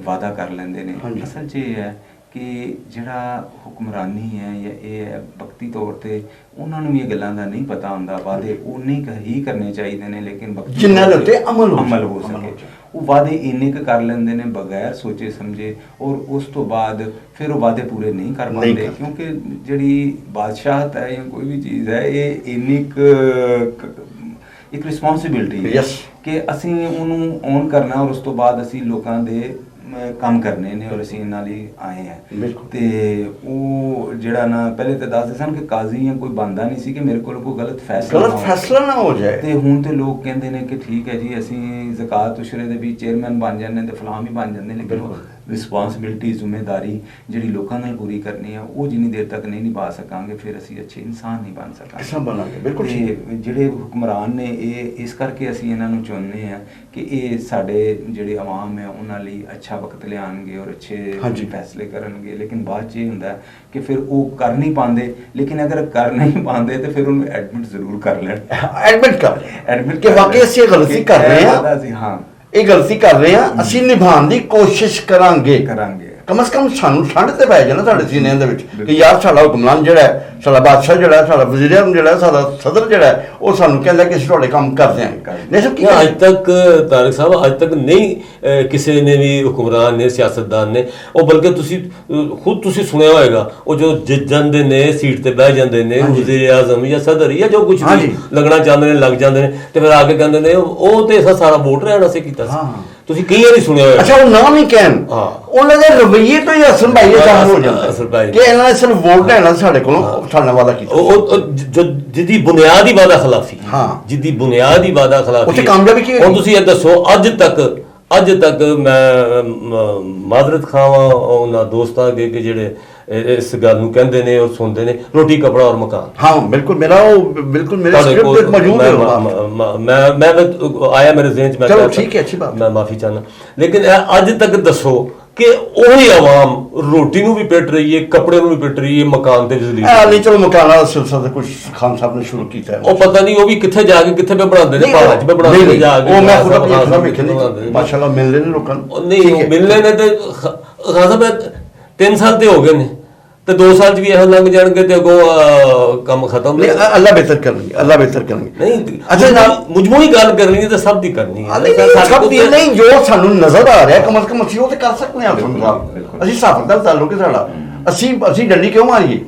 ਵਾਅਦਾ ਕਰ ਲੈਂਦੇ ਨੇ। ਅਸਲ 'ਚ ਇਹ ਹੈ ਕਿ ਜਿਹੜਾ ਹੁਕਮਰਾਨੀ ਹੈ ਜਾਂ ਇਹ ਹੈ ਵਕਤੀ ਤੌਰ ਤੇ ਉਹਨਾਂ ਨੂੰ ਵੀ ਇਹ ਗੱਲਾਂ ਦਾ ਨਹੀਂ ਪਤਾ ਹੁੰਦਾ, ਵਾਅਦੇ ਉਹ ਨਹੀਂ ਹੀ ਕਰਨੇ ਚਾਹੀਦੇ ਨੇ, ਲੇਕਿਨ ਜਿਨ੍ਹਾਂ ਦੇ ਉੱਤੇ ਅਮਲ ਹੋ ਸਕੇ ਉਹ ਵਾਅਦੇ ਇੰਨੇ ਕੁ ਕਰ ਲੈਂਦੇ ਨੇ ਬਗੈਰ ਸੋਚੇ ਸਮਝੇ, ਔਰ ਉਸ ਤੋਂ ਬਾਅਦ ਫਿਰ ਉਹ ਵਾਅਦੇ ਪੂਰੇ ਨਹੀਂ ਕਰ ਪਾਉਂਦੇ ਕਿਉਂਕਿ ਜਿਹੜੀ ਬਾਦਸ਼ਾਹਤ ਹੈ ਜਾਂ ਕੋਈ ਵੀ ਚੀਜ਼ ਹੈ ਇਹ ਇੰਨੀ ਇੱਕ ਰਿਸਪੌਂਸਿਬਿਲਟੀ ਹੈ ਕਿ ਅਸੀਂ ਉਹਨੂੰ ਔਨ ਕਰਨਾ ਔਰ ਉਸ ਤੋਂ ਬਾਅਦ ਅਸੀਂ ਲੋਕਾਂ ਦੇ ਕੰਮ ਕਰਨੇ ਨੇ ਔਰ ਅਸੀਂ ਇਹਨਾਂ ਲਈ ਆਏ ਹਾਂ। ਤੇ ਉਹ ਜਿਹੜਾ ਨਾ ਪਹਿਲੇ ਤਾਂ ਦੱਸਦੇ ਸਨ ਕਿ ਕਾਜ਼ੀ ਜਾਂ ਕੋਈ ਬੰਦਾ ਨਹੀਂ ਸੀ ਕਿ ਮੇਰੇ ਕੋਲ ਕੋਈ ਗਲਤ ਫੈਸਲਾ ਨਾ ਹੋ ਜਾਏ, ਤੇ ਹੁਣ ਤੇ ਲੋਕ ਕਹਿੰਦੇ ਨੇ ਕਿ ਠੀਕ ਹੈ ਜੀ ਅਸੀਂ ਜ਼ਕਾਤ ਉਸ਼ਰੇ ਦੇ ਵੀ ਚੇਅਰਮੈਨ ਬਣ ਜਾਂਦੇ ਤੇ ਫਲਾਮ ਹੀ ਬਣ ਜਾਂਦੇ, ਲੇਕਿਨ ਰਿਸਪੌਂਸਿਬਿਲਟੀ ਜ਼ਿੰਮੇਦਾਰੀ ਜਿਹੜੀ ਲੋਕਾਂ ਨਾਲ ਪੂਰੀ ਕਰਨੀ ਆ ਉਹ ਜਿੰਨੀ ਦੇਰ ਤੱਕ ਨਹੀਂ ਨਿਭਾ ਸਕਾਂਗੇ ਫਿਰ ਅਸੀਂ ਅੱਛੇ ਇਨਸਾਨ ਨਹੀਂ ਬਣ ਸਕਾਂਗੇ। ਬਿਲਕੁਲ ਜਿਹੜੇ ਹੁਕਮਰਾਨ ਨੇ ਇਹ ਇਸ ਕਰਕੇ ਅਸੀਂ ਇਹਨਾਂ ਨੂੰ ਚੁਣਨੇ ਆ ਕਿ ਇਹ ਸਾਡੇ ਜਿਹੜੇ ਆਵਾਮ ਹੈ ਉਹਨਾਂ ਲਈ ਅੱਛਾ ਵਕਤ ਲਿਆਉਣਗੇ ਔਰ ਅੱਛੇ ਫੈਸਲੇ ਕਰਨਗੇ, ਲੇਕਿਨ ਬਾਅਦ 'ਚ ਇਹ ਹੁੰਦਾ ਕਿ ਫਿਰ ਉਹ ਕਰ ਨਹੀਂ ਪਾਉਂਦੇ, ਲੇਕਿਨ ਅਗਰ ਕਰ ਨਹੀਂ ਪਾਉਂਦੇ ਤੇ ਫਿਰ ਉਹਨੂੰ ਐਡਮਿਟ ਜ਼ਰੂਰ ਕਰ ਲੈਣ, ਐਡਮਿਟ ਕਿ ਵਾਕਈ ਅਸੀਂ ਗਲਤੀ ਕਰ ਰਹੇ ਹਾਂ, ਇਹ ਗਲਤੀ ਕਰ ਰਹੇ ਹਾਂ, ਅਸੀਂ ਨਿਭਾਉਣ ਦੀ ਕੋਸ਼ਿਸ਼ ਕਰਾਂਗੇ ਕਮ ਸੇ ਕਮ ਸਾਨੂੰ ਠੰਡ ਤੇ ਪੈ ਜਾਣਾ ਸਾਡੇ ਸੀਨਿਆਂ ਦੇ ਵਿੱਚ ਕਿ ਯਾਰ ਸਾਡਾ ਹੁਕਮਰਾਨ ਜਿਹੜਾ ਹੈ, ਸਾਡਾ ਬਾਦਸ਼ਾਹ ਜਿਹੜਾ ਹੈ, ਸਾਡਾ ਵਜ਼ੀਰ ਆਜ਼ਮ ਜਿਹੜਾ ਹੈ, ਸਾਡਾ ਸਦਰ ਜਿਹੜਾ ਹੈ, ਉਹ ਸਾਨੂੰ ਕਹਿੰਦਾ ਕਿ ਅਸੀਂ ਤੁਹਾਡੇ ਕੰਮ ਕਰ ਦਿਆਂਗੇ। ਨਹੀਂ ਸਭ ਕੀ ਅੱਜ ਤੱਕ ਤਾਰਿਕ ਸਾਹਿਬ ਅੱਜ ਤੱਕ ਨਹੀਂ ਕਿਸੇ ਨੇ ਵੀ ਹੁਕਮਰਾਨ ਨੇ ਸਿਆਸਤਦਾਨ ਨੇ ਉਹ ਬਲਕਿ ਖੁਦ ਤੁਸੀਂ ਸੁਣਿਆ ਹੋਏਗਾ ਉਹ ਜੋ ਜਿੱਤ ਜਾਂਦੇ ਨੇ ਸੀਟ ਤੇ ਬਹਿ ਜਾਂਦੇ ਨੇ ਵਜ਼ੀਰ ਆਜ਼ਮ ਜਾਂ ਸਦਰ ਜਾਂ ਜੋ ਕੁਝ ਵੀ ਲੱਗਣਾ ਚਾਹੁੰਦੇ ਨੇ ਲੱਗ ਜਾਂਦੇ ਨੇ ਤੇ ਫਿਰ ਆ ਕੇ ਕਹਿੰਦੇ ਨੇ ਉਹ ਤੇ ਅਸਾਂ ਸਾਰਾ ਵੋਟ ਰਹਿਣ ਅਸੀਂ ਕੀਤਾ ਸੀ। ਤੁਸੀਂ ਕਈ ਵਾਰੀ ਸੁਣਿਆ ਹੋਇਆ। ਅੱਛਾ, ਉਹ ਨਾਮ ਹੀ ਕਹਿਣ ਉਹਨਾਂ ਦੇ ਰਵੱਈਏ ਤੋਂ ਹੀ ਅਸਲ ਭਾਈ ਇਹ ਹੋ ਜਾਂਦਾ ਕਿ ਇਹਨਾਂ ਨੇ ਸਿਰਫ ਵੋਟ ਲੈਣਾ ਸਾਡੇ ਕੋਲੋਂ ਸਾਡਾ ਵਾਅਦਾ ਕੀਤਾ। ਉਹ ਜਿਹਦੀ ਬੁਨਿਆਦੀ ਵਾਅਦਾ ਖਿਲਾਫੀ ਜਿਹਦੀ ਬੁਨਿਆਦੀ ਵਾਅਦਾ ਖਿਲਾਫੀ ਉੱਥੇ ਕਾਮਯਾਬੀ ਕੀ ਹੋਈ? ਹੁਣ ਤੁਸੀਂ ਇਹ ਦੱਸੋ ਅੱਜ ਤੱਕ ਮੈਂ ਮਾਜ਼ਰਤ ਖਾਵਾਂ ਉਹਨਾਂ ਦੋਸਤਾਂ ਅੱਗੇ ਕਿ ਜਿਹੜੇ ਇਸ ਗੱਲ ਨੂੰ ਕਹਿੰਦੇ ਨੇ ਔਰ ਸੁਣਦੇ ਨੇ ਰੋਟੀ ਕਪੜਾ ਔਰ ਮਕਾਨ। ਹਾਂ ਬਿਲਕੁਲ ਮੇਰੇ ਸਕ੍ਰਿਪਟ ਵਿੱਚ ਮੌਜੂਦ ਹੈ। ਮੈਂ ਆਇਆ ਮੇਰੇ ਜ਼ਿਹਨ 'ਚ ਮੈਂ ਚਲੋ ਠੀਕ ਹੈ, ਅੱਛੀ ਬਾਤ। ਮੈਂ ਮਾਫੀ ਚਾਹਨਾ ਲੇਕਿਨ ਅੱਜ ਤੱਕ ਦੱਸੋ ਕਿ ਉਹੀ ਆਵਾਮ ਰੋਟੀ ਨੂੰ ਵੀ ਪਿੱਟ ਰਹੀ ਹੈ, ਕੱਪੜੇ ਨੂੰ ਵੀ ਪਿੱਟ ਰਹੀ ਹੈ, ਮਕਾਨ ਤੇ ਬਿਜਲੀ ਨਹੀਂ ਚਲੋ ਮਕਾਨਾਂ ਦਾ ਸਿਲਸਿਲਾ ਕੁਝ ਖਾਨ ਸਾਹਿਬ ਨੇ ਸ਼ੁਰੂ ਕੀਤਾ ਹੈ। ਉਹ ਪਤਾ ਨਹੀਂ ਉਹ ਵੀ ਕਿੱਥੇ ਜਾ ਕੇ ਕਿੱਥੇ ਪੇ ਬਣਾਉਂਦੇ ਨੇ, ਪਹਾੜਾਂ 'ਚ ਪੇ ਬਣਾਉਂਦੇ ਨੇ ਜਾ ਕੇ। ਉਹ ਮੈਂ ਖੁਦ ਆਪਣੀ ਅੱਖਾਂ ਵੇਖੀ ਮਾਸ਼ਾਅੱਲਾ ਮਿਲਦੇ ਨੇ ਲੋਕਾਂ ਨੂੰ। ਨਹੀਂ ਮਿਲਨੇ ਨੇ ਤੇ ਖਾਨ ਸਾਹਿਬ 3 ਸਾਲ ਤੇ ਹੋ ਗਏ ਨੇ ਤੇ 2 ਸਾਲ 'ਚ ਵੀ ਇਹੋ ਲੰਘ ਜਾਣਗੇ ਤੇ ਅੱਗੋਂ ਕੰਮ ਖਤਮ ਨਹੀਂ। ਅੱਲਾ ਬਿਹਤਰ ਕਰਨਗੇ, ਅੱਲਾ ਬਿਹਤਰ ਕਰਨਗੇ। ਨਹੀਂ ਅੱਛਾ ਮੁਜਮੂਈ ਗੱਲ ਕਰਨੀ ਹੈ ਤੇ ਸਭ ਦੀ ਕਰਨੀ ਹੈ। ਸਭ ਦੀ ਨਹੀਂ, ਜੋ ਸਾਨੂੰ ਨਜ਼ਰ ਆ ਰਿਹਾ ਕਮ ਸੇ ਕਮ ਅਸੀਂ ਉਹ ਤੇ ਕਰ ਸਕਦੇ ਹਾਂ। ਅਸੀਂ ਸਾਫ ਦਾ ਤਾਲੁਕ ਹੈ ਸਾਡਾ। ਅਸੀਂ ਡੰਡੀ ਕਿਉਂ ਮਾਰੀਏ?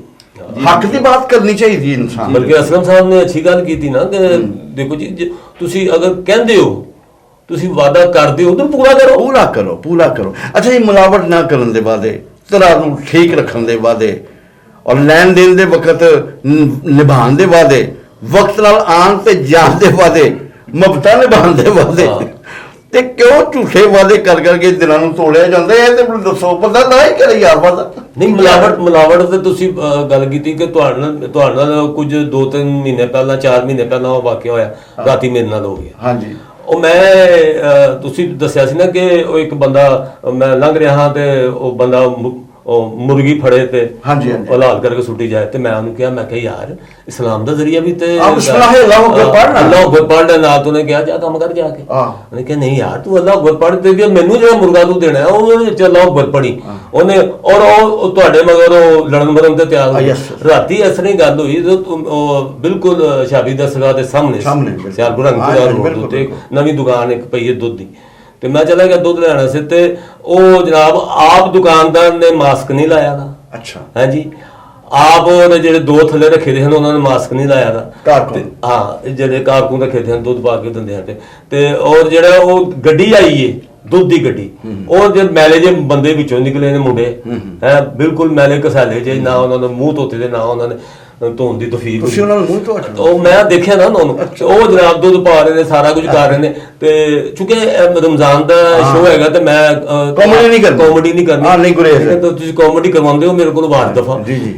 ਹੱਕ ਦੀ ਬਾਤ ਕਰਨੀ ਚਾਹੀਦੀ ਹੈ ਇਨਸਾਨ। ਬਲਕਿ ਅਸਲਮ ਸਾਹਿਬ ਨੇ ਅੱਛੀ ਗੱਲ ਕੀਤੀ ਨਾ ਕਿ ਦੇਖੋ ਜੀ ਤੁਸੀਂ ਅਗਰ ਕਹਿੰਦੇ ਹੋ ਤੁਸੀਂ ਵਾਅਦਾ ਕਰਦੇ ਹੋ ਤਾਂ ਪੂਰਾ ਕਰੋ। ਪੂਰਾ ਕਰੋ। ਅੱਛਾ ਜੀ, ਮਿਲਾਵਟ ਨਾ ਕਰਨ ਦੇ ਵਾਅਦੇ, ਤਰ੍ਹਾਂ ਨੂੰ ਠੀਕ ਰੱਖਣ ਦੇ ਵਾਅਦੇ ਔਰ ਲੈਣ ਦੇਣ ਦੇ ਵਕਤ ਨਿਭਾਉਣ ਦੇ ਵਾਅਦੇ, ਵਕਤ ਨਾਲ ਆਉਣ ਤੇ ਜਾਣ ਦੇ ਵਾਅਦੇ, ਮੁਹੱਬਤਾਂ ਨਿਭਾਉਣ ਦੇ ਵਾਅਦੇ ਤੇ ਕਿਉਂ ਝੂਠੇ ਵਾਅਦੇ ਕਰਕੇ ਦਿਲਾਂ ਨੂੰ ਤੋੜਿਆ ਜਾਂਦਾ ਹੈ? ਤੇ ਦੱਸੋ ਬੰਦਾ ਨਾ ਹੀ ਕਰੇ ਯਾਰ ਵਾਅਦਾ। ਨਹੀਂ ਮਿਲਾਵਟ ਤੇ ਤੁਸੀਂ ਗੱਲ ਕੀਤੀ ਕਿ ਤੁਹਾਡੇ ਨਾਲ ਕੁਝ 2-3 ਮਹੀਨੇ ਪਹਿਲਾਂ 4 ਮਹੀਨੇ ਪਹਿਲਾਂ ਉਹ ਵਾਕਿਆ ਹੋਇਆ, ਰਾਤੀ ਮੇਰੇ ਨਾਲ ਹੋ ਗਿਆ। ਹਾਂਜੀ, ਉਹ ਮੈਂ ਤੁਸੀਂ ਦੱਸਿਆ ਸੀ ਨਾ ਕਿ ਉਹ ਇੱਕ ਬੰਦਾ ਮੈਂ ਲੰਘ ਰਿਹਾ ਹਾਂ ਤੇ ਉਹ ਬੰਦਾ ਉਹ ਮੁਰਗੀ ਫੜੇ ਤੇ ਹਲਾਲ ਕਰਕੇ ਸੁੱਟੀ ਜਾਏ ਤੇ ਮੈਂ ਉਹਨੂੰ ਕਿਹਾ, ਮੈਂ ਕਿਹਾ ਯਾਰ ਇਸਲਾਮ ਦਾ ਜ਼ਰੀਆ ਵੀ ਤੇ ਅੱਲਾਹ ਅਕਬਰ ਪੜ੍ਹਨ ਨਾਲ ਤੂੰ ਕਿਹਾ ਜਾ ਕੰਮ ਕਰ ਜਾ ਕੇ। ਉਹਨੇ ਕਿਹਾ ਨਹੀਂ ਯਾਰ ਤੂੰ ਅੱਲਾਹ ਅਕਬਰ ਪੜ੍ਹ ਤੇ ਮੈਨੂੰ ਜਿਹੜਾ ਮੁਰਗਾ ਤੂੰ ਦੇਣਾ ਉਹਦੇ ਵਿੱਚ ਅੱਲਾਹ ਅਕਬਰ ਪੜ੍ਹੀ ਉਹਨੇ ਔਰ ਉਹ ਤੁਹਾਡੇ ਮਗਰ ਉਹ ਲੜਨ ਮਰਨ ਤੇ ਤਿਆਰ ਹੋਈ। ਰਾਤੀ ਇਸ ਤਰ੍ਹਾਂ ਗੱਲ ਹੋਈ ਬਿਲਕੁਲ ਸ਼ਾਬੀ ਦਰਗਾਹ ਦੇ ਸਾਹਮਣੇ ਸਿਆਲਪੁਰ ਰੋਡ ਤੇ ਨਵੀਂ ਦੁਕਾਨ ਇੱਕ ਪਈ ਹੈ ਦੁੱਧ ਦੀ ਤੇ ਮੈਂ ਚਲਾ ਗਿਆ ਦੁੱਧ ਲੈਣਾ ਸੀ ਤੇ ਉਹ ਜਨਾਬ ਆਪ ਦੁਕਾਨਦਾਰ ਨੇ ਮਾਸਕ ਨਹੀਂ ਲਾਇਆ ਦਾ। ਅੱਛਾ, ਹਾਂਜੀ, ਆਪ ਉਹਨੇ ਜਿਹੜੇ 2 ਥੱਲੇ ਰੱਖੇ ਦੇ ਹਨ ਉਹਨਾਂ ਨੇ ਮਾਸਕ ਨਹੀਂ ਲਾਇਆ ਦਾ। ਹਾਂ, ਜਿਹੜੇ ਕਾਰਕੂਨ ਰੱਖੇ ਦੇ ਹਨ ਦੁੱਧ ਪਾ ਕੇ ਦਿੰਦੇ ਹਨ ਤੇ ਔਰ ਜਿਹੜਾ ਉਹ ਗੱਡੀ ਆਈ ਏ ਦੁੱਧ ਦੀ ਗੱਡੀ, ਉਹ ਜੇ ਮੈਲੇ ਜੇ ਬੰਦੇ ਵਿੱਚੋਂ ਨਿਕਲੇ ਨੇ ਮੁੰਡੇ ਹੈ ਬਿਲਕੁਲ ਮੈਲੇ ਘਸਾਲੇ ਜੇ, ਨਾ ਉਹਨਾਂ ਨੇ ਮੂੰਹ ਧੋਤੇ ਦੇ ਨਾ ਉਹਨਾਂ ਨੇ ਧੋਣ ਦੀ ਤੌਫੀਕ। ਤੁਸੀਂ ਉਹਨਾਂ ਨੂੰ ਮੂੰਹ ਧੋ ਉਹ ਮੈਂ ਦੇਖਿਆ ਨਾ ਉਹਨਾਂ ਨੂੰ, ਉਹ ਜਨਾਬ ਦੁੱਧ ਪਾ ਰਹੇ ਨੇ, ਸਾਰਾ ਕੁਝ ਕਰ ਰਹੇ ਨੇ ਤੇ ਚੁੱਕੇ ਰਮਜ਼ਾਨ ਦਾ ਸ਼ੋਅ ਹੈਗਾ ਤੇ ਮੈਂ ਕਾਮੇਡੀ ਨਹੀਂ ਕਰਨੀ। ਹਾਂ ਨਹੀਂ ਗੁਰੇਜ਼ ਤੇ ਤੁਸੀਂ ਕਾਮੇਡੀ ਕਰਵਾਉਂਦੇ ਹੋ ਮੇਰੇ ਕੋਲ ਬਾਅਦ ਦਫਾ। ਜੀ ਜੀ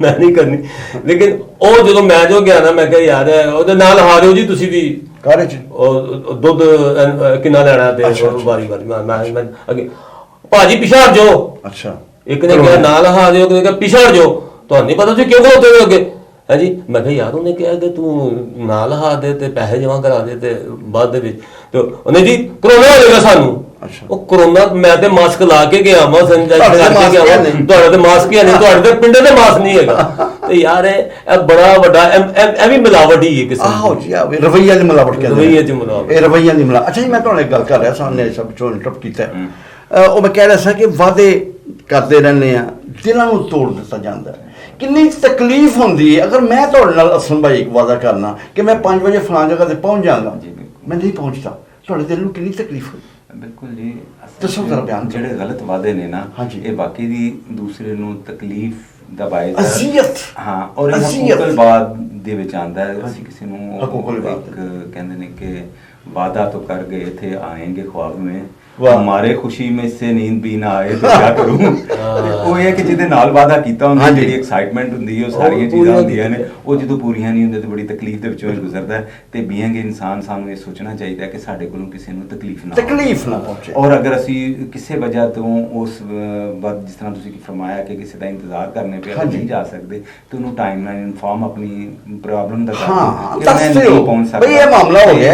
ਮੈਂ ਨਹੀਂ ਕਰਨੀ। ਲੇਕਿਨ ਉਹ ਜਦੋਂ ਮੈਂ ਜੋ ਗਿਆ ਨਾ ਮੈਂ ਕਿਹਾ ਯਾਰ ਉਹਦੇ ਨਾਲ ਹਾਰਿਓ ਜੀ ਤੁਸੀਂ ਵੀ ਕਾਰੇ ਚ ਉਹ ਦੁੱਧ ਕਿੰਨਾ ਲੈਣਾ ਤੇ ਵਾਰੀ ਮੈਂ ਅੱਗੇ ਭਾਜੀ ਪਿਛਾੜ ਜਾਓ। ਅੱਛਾ, ਇੱਕ ਨੇ ਕਿਹਾ ਨਾਲ ਹਾਰਿਓ, ਇੱਕ ਨੇ ਕਿਹਾ ਪਿਛਾੜ ਜਾਓ, ਤੁਹਾਨੂੰ ਨਹੀਂ ਪਤਾ ਤੁਸੀਂ ਕਿਉਂ ਖਲੋਤੇ ਹੋ ਅੱਗੇ? ਹਾਂਜੀ, ਮੈਂ ਕਿਹਾ ਯਾਰ ਉਹਨੇ ਕਿਹਾ ਕਿ ਤੂੰ ਨਾਲ ਹਾ ਦੇ ਤੇ ਪੈਸੇ ਜਮਾ ਕਰਾ ਦੇ ਤੇ ਬਾਅਦ ਦੇ ਵਿੱਚ ਤੇ ਉਹਨੇ ਜੀ ਕਰੋਨਾ ਹੋ ਜਾਏਗਾ ਸਾਨੂੰ। ਉਹ ਕਰੋਨਾ ਮੈਂ ਤੇ ਮਾਸਕ ਲਾ ਕੇ ਗਿਆ ਵਾ ਤੁਹਾਡੇ ਤੇ ਮਾਸਕ ਹੀ ਨਹੀਂ, ਤੁਹਾਡੇ ਤੇ ਪਿੰਡੇ ਤੇ ਮਾਸਕ ਨਹੀਂ ਹੈਗਾ। ਤੇ ਯਾਰ ਇਹ ਬੜਾ ਵੱਡਾ ਇਹ ਵੀ ਮਿਲਾਵਟ ਹੀ ਹੈ ਕਿਸੇ ਰਵੱਈਆ ਦੀ ਮਿਲਾਵਟ ਕਹਿੰਦੇ, ਰਵੱਈਏ ਦੀ ਮਿਲਾਵਟ, ਇਹ ਰਵੱਈਆ ਦੀ ਮਿਲਾਵਟ। ਅੱਛਾ ਜੀ, ਮੈਂ ਤੁਹਾਨੂੰ ਇੱਕ ਗੱਲ ਕਰ ਰਿਹਾ ਸਾਹਮਣੇ ਸਭ ਚੋਂ ਇੰਟਰਪਟ ਕੀਤਾ। ਉਹ ਮੈਂ ਕਹਿ ਰਿਹਾ ਸੀ ਕਿ ਵਾਅਦੇ ਕਰਦੇ ਰਹਿੰਦੇ ਆ, ਦਿਲਾਂ ਨੂੰ ਤੋੜ ਦਿੱਤਾ ਜਾਂਦਾ। ਕਿੰਨੀ ਤਕਲੀਫ ਹੁੰਦੀ ਹੈ ਅਗਰ ਮੈਂ ਤੁਹਾਡੇ ਨਾਲ ਅਸਲਮ ਭਾਈ ਇੱਕ ਵਾਅਦਾ ਕਰਨਾ ਕਿ ਮੈਂ 5 ਵਜੇ ਫਲਾਂ ਜਗ੍ਹਾ ਤੇ ਪਹੁੰਚ ਜਾਵਾਂਗਾ, ਮੈਂ ਨਹੀਂ ਪਹੁੰਚਦਾ, ਤੁਹਾਡੇ ਦਿਲ ਨੂੰ ਕਿੰਨੀ ਤਕਲੀਫ ਹੋਈ? ਬਿਲਕੁਲ ਜੀ, ਦੱਸੋ ਜ਼ਰਾ ਬਿਆਨ। ਜਿਹੜੇ ਗਲਤ ਵਾਅਦੇ ਨੇ ਨਾ ਇਹ ਬਾਕੀ ਦੀ ਦੂਸਰੇ ਨੂੰ ਤਕਲੀਫ ਦਾ ਬਾਇਸ ਅਜ਼ੀਅਤ। ਹਾਂ, ਔਰ ਇਹ ਹਕੂਕਲ ਬਾਤ ਦੇ ਵਿੱਚ ਆਉਂਦਾ ਹੈ। ਅਸੀਂ ਕਿਸੇ ਨੂੰ ਹਕੂਕਲ ਬਾਤ ਕਹਿੰਦੇ ਨੇ ਕਿ वादा तो कर गए थे आएंगे ख्वाब में हमारे खुशी में से नींद भी ना आए तो क्या करूं। ਉਹ ਇਹ ਕਿ ਜਿਹਦੇ ਨਾਲ ਵਾਦਾ ਕੀਤਾ ਹੁੰਦਾ ਜਿਹੜੀ ਐਕਸਾਈਟਮੈਂਟ ਹੁੰਦੀ ਹੈ ਉਹ ਸਾਰੀਆਂ ਚੀਜ਼ਾਂ ਹੁੰਦੀਆਂ ਨੇ ਉਹ ਜਦੋਂ ਪੂਰੀਆਂ ਨਹੀਂ ਹੁੰਦੀਆਂ ਤੇ ਬੜੀ ਤਕਲੀਫ ਦੇ ਵਿੱਚੋਂ ਗੁਜ਼ਰਦਾ ਹੈ। ਤੇ ਬੀਇੰਗ ਇਨਸਾਨ ਸਾਨੂੰ ਇਹ ਸੋਚਣਾ ਚਾਹੀਦਾ ਹੈ ਕਿ ਸਾਡੇ ਕੋਲੋਂ ਕਿਸੇ ਨੂੰ ਤਕਲੀਫ ਨਾ ਪਹੁੰਚੇ ਔਰ ਅਗਰ ਅਸੀਂ ਕਿਸੇ ਵਜ੍ਹਾ ਤੋਂ ਉਸ ਵਕਤ ਜਿਸ ਤਰ੍ਹਾਂ ਤੁਸੀਂ ਫਰਮਾਇਆ ਕਿ ਕਿਸੇ ਦਾ ਇੰਤਜ਼ਾਰ ਕਰਨੇ ਪਿਆ ਨਹੀਂ ਜਾ ਸਕਦੇ ਤੇ ਉਹਨੂੰ ਟਾਈਮ ਨਾਲ ਇਨਫਾਰਮ ਆਪਣੀ ਪ੍ਰੋਬਲਮ ਦਾ ਦੱਸ ਦਿਓ ਬਈ ਇਹ ਮਾਮਲਾ ਹੋ ਗਿਆ।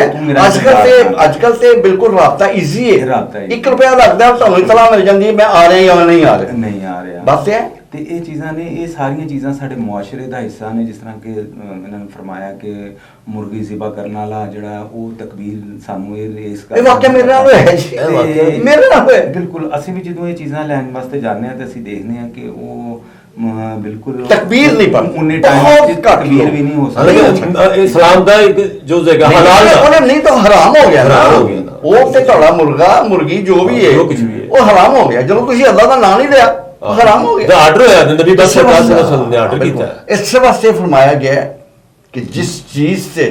ਅੱਜ ਕੱਲ ਤੇ ਬਿਲਕੁਲ ਰਾਬਤਾ ਈਜ਼ੀ ਹੈ। ਪਤਾ ਹੀ 1 ਰੁਪਿਆ ਲੱਗਦਾ ਤੁਹਾਨੂੰ ਇਤਲਾ ਮਿਲ ਜਾਂਦੀ ਹੈ ਮੈਂ ਆ ਰਿਹਾ ਜਾਂ ਨਹੀਂ ਆ ਰਿਹਾ। ਨਹੀਂ ਆ ਰਿਹਾ ਬਸ ਇਹ ਤੇ ਇਹ ਚੀਜ਼ਾਂ ਨੇ, ਇਹ ਸਾਰੀਆਂ ਚੀਜ਼ਾਂ ਸਾਡੇ ਮੁਆਸ਼ਰੇ ਦਾ ਹਿੱਸਾ ਨੇ। ਜਿਸ ਤਰ੍ਹਾਂ ਕਿ ਇਹਨਾਂ ਨੇ ਫਰਮਾਇਆ ਕਿ ਮੁਰਗੀ ਜ਼ਿਬਾ ਕਰਨ ਵਾਲਾ ਜਿਹੜਾ ਉਹ ਤਕਬੀਰ ਸਾਨੂੰ ਇਸ ਇਹ ਵਾਕਿਆ ਮੇਰੇ ਨਾਲ ਹੋਇਆ ਜੀ, ਇਹ ਵਾਕਿਆ ਮੇਰੇ ਨਾਲ ਹੋਇਆ। ਬਿਲਕੁਲ ਅਸੀਂ ਵੀ ਜਦੋਂ ਇਹ ਚੀਜ਼ਾਂ ਲੈਣ ਵਾਸਤੇ ਜਾਂਦੇ ਹਾਂ ਤੇ ਅਸੀਂ ਦੇਖਦੇ ਹਾਂ ਕਿ ਉਹ ਬਿਲਕੁਲ ਤਕਬੀਰ ਨਹੀਂ ਪੜ੍ਹਦੇ, ਉਨੇ ਬਹੁਤ ਟਾਈਮ ਘੱਟ ਤਕਬੀਰ ਲੋਕ। ਵੀ ਨਹੀਂ ਹੋ ਨਹੀਂ ਸਕਦੀ। ਇਸਲਾਮ ਦਾ ਇੱਕ ਜੋ ਜਗ੍ਹਾ ਨਹੀਂ, ਹਲਾਲ ਦਾ ਉਹਨੇ ਨਹੀਂ ਤਾਂ ਹਰਾਮ ਹੋ ਗਿਆ ਨਾ। ਹਰਾਮ ਹੋ ਗਿਆ ਨਾ। ਉਹ ਤੇ ਤੁਹਾਡਾ ਮੁਰਗਾ ਮੁਰਗੀ ਜੋ ਵੀ ਹੈ ਜੋ ਕੁਛ ਵੀ ਹੈ। ਉਹ ਹਰਾਮ ਹੋ ਗਿਆ। ਜਦੋਂ ਤੁਸੀਂ ਅੱਲਾਹ ਦਾ ਨਾਮ ਨਹੀਂ ਲਿਆ ਉਹ ਹਰਾਮ ਹੋ ਗਿਆ। ਦਾ ਆਰਡਰ ਹੋਇਆ ਨਬੀ ਬਸ ਇਸੇ ਵਾਸਤੇ- ਸਰਕਾਰ ਨੇ ਆਰਡਰ ਕੀਤਾ ਹੈ। ਇਸੇ ਵਾਸਤੇ ਫਰਮਾਇਆ ਗਿਆ ਹੈ ਕਿ ਜਿਸ ਚੀਜ਼ ਤੇ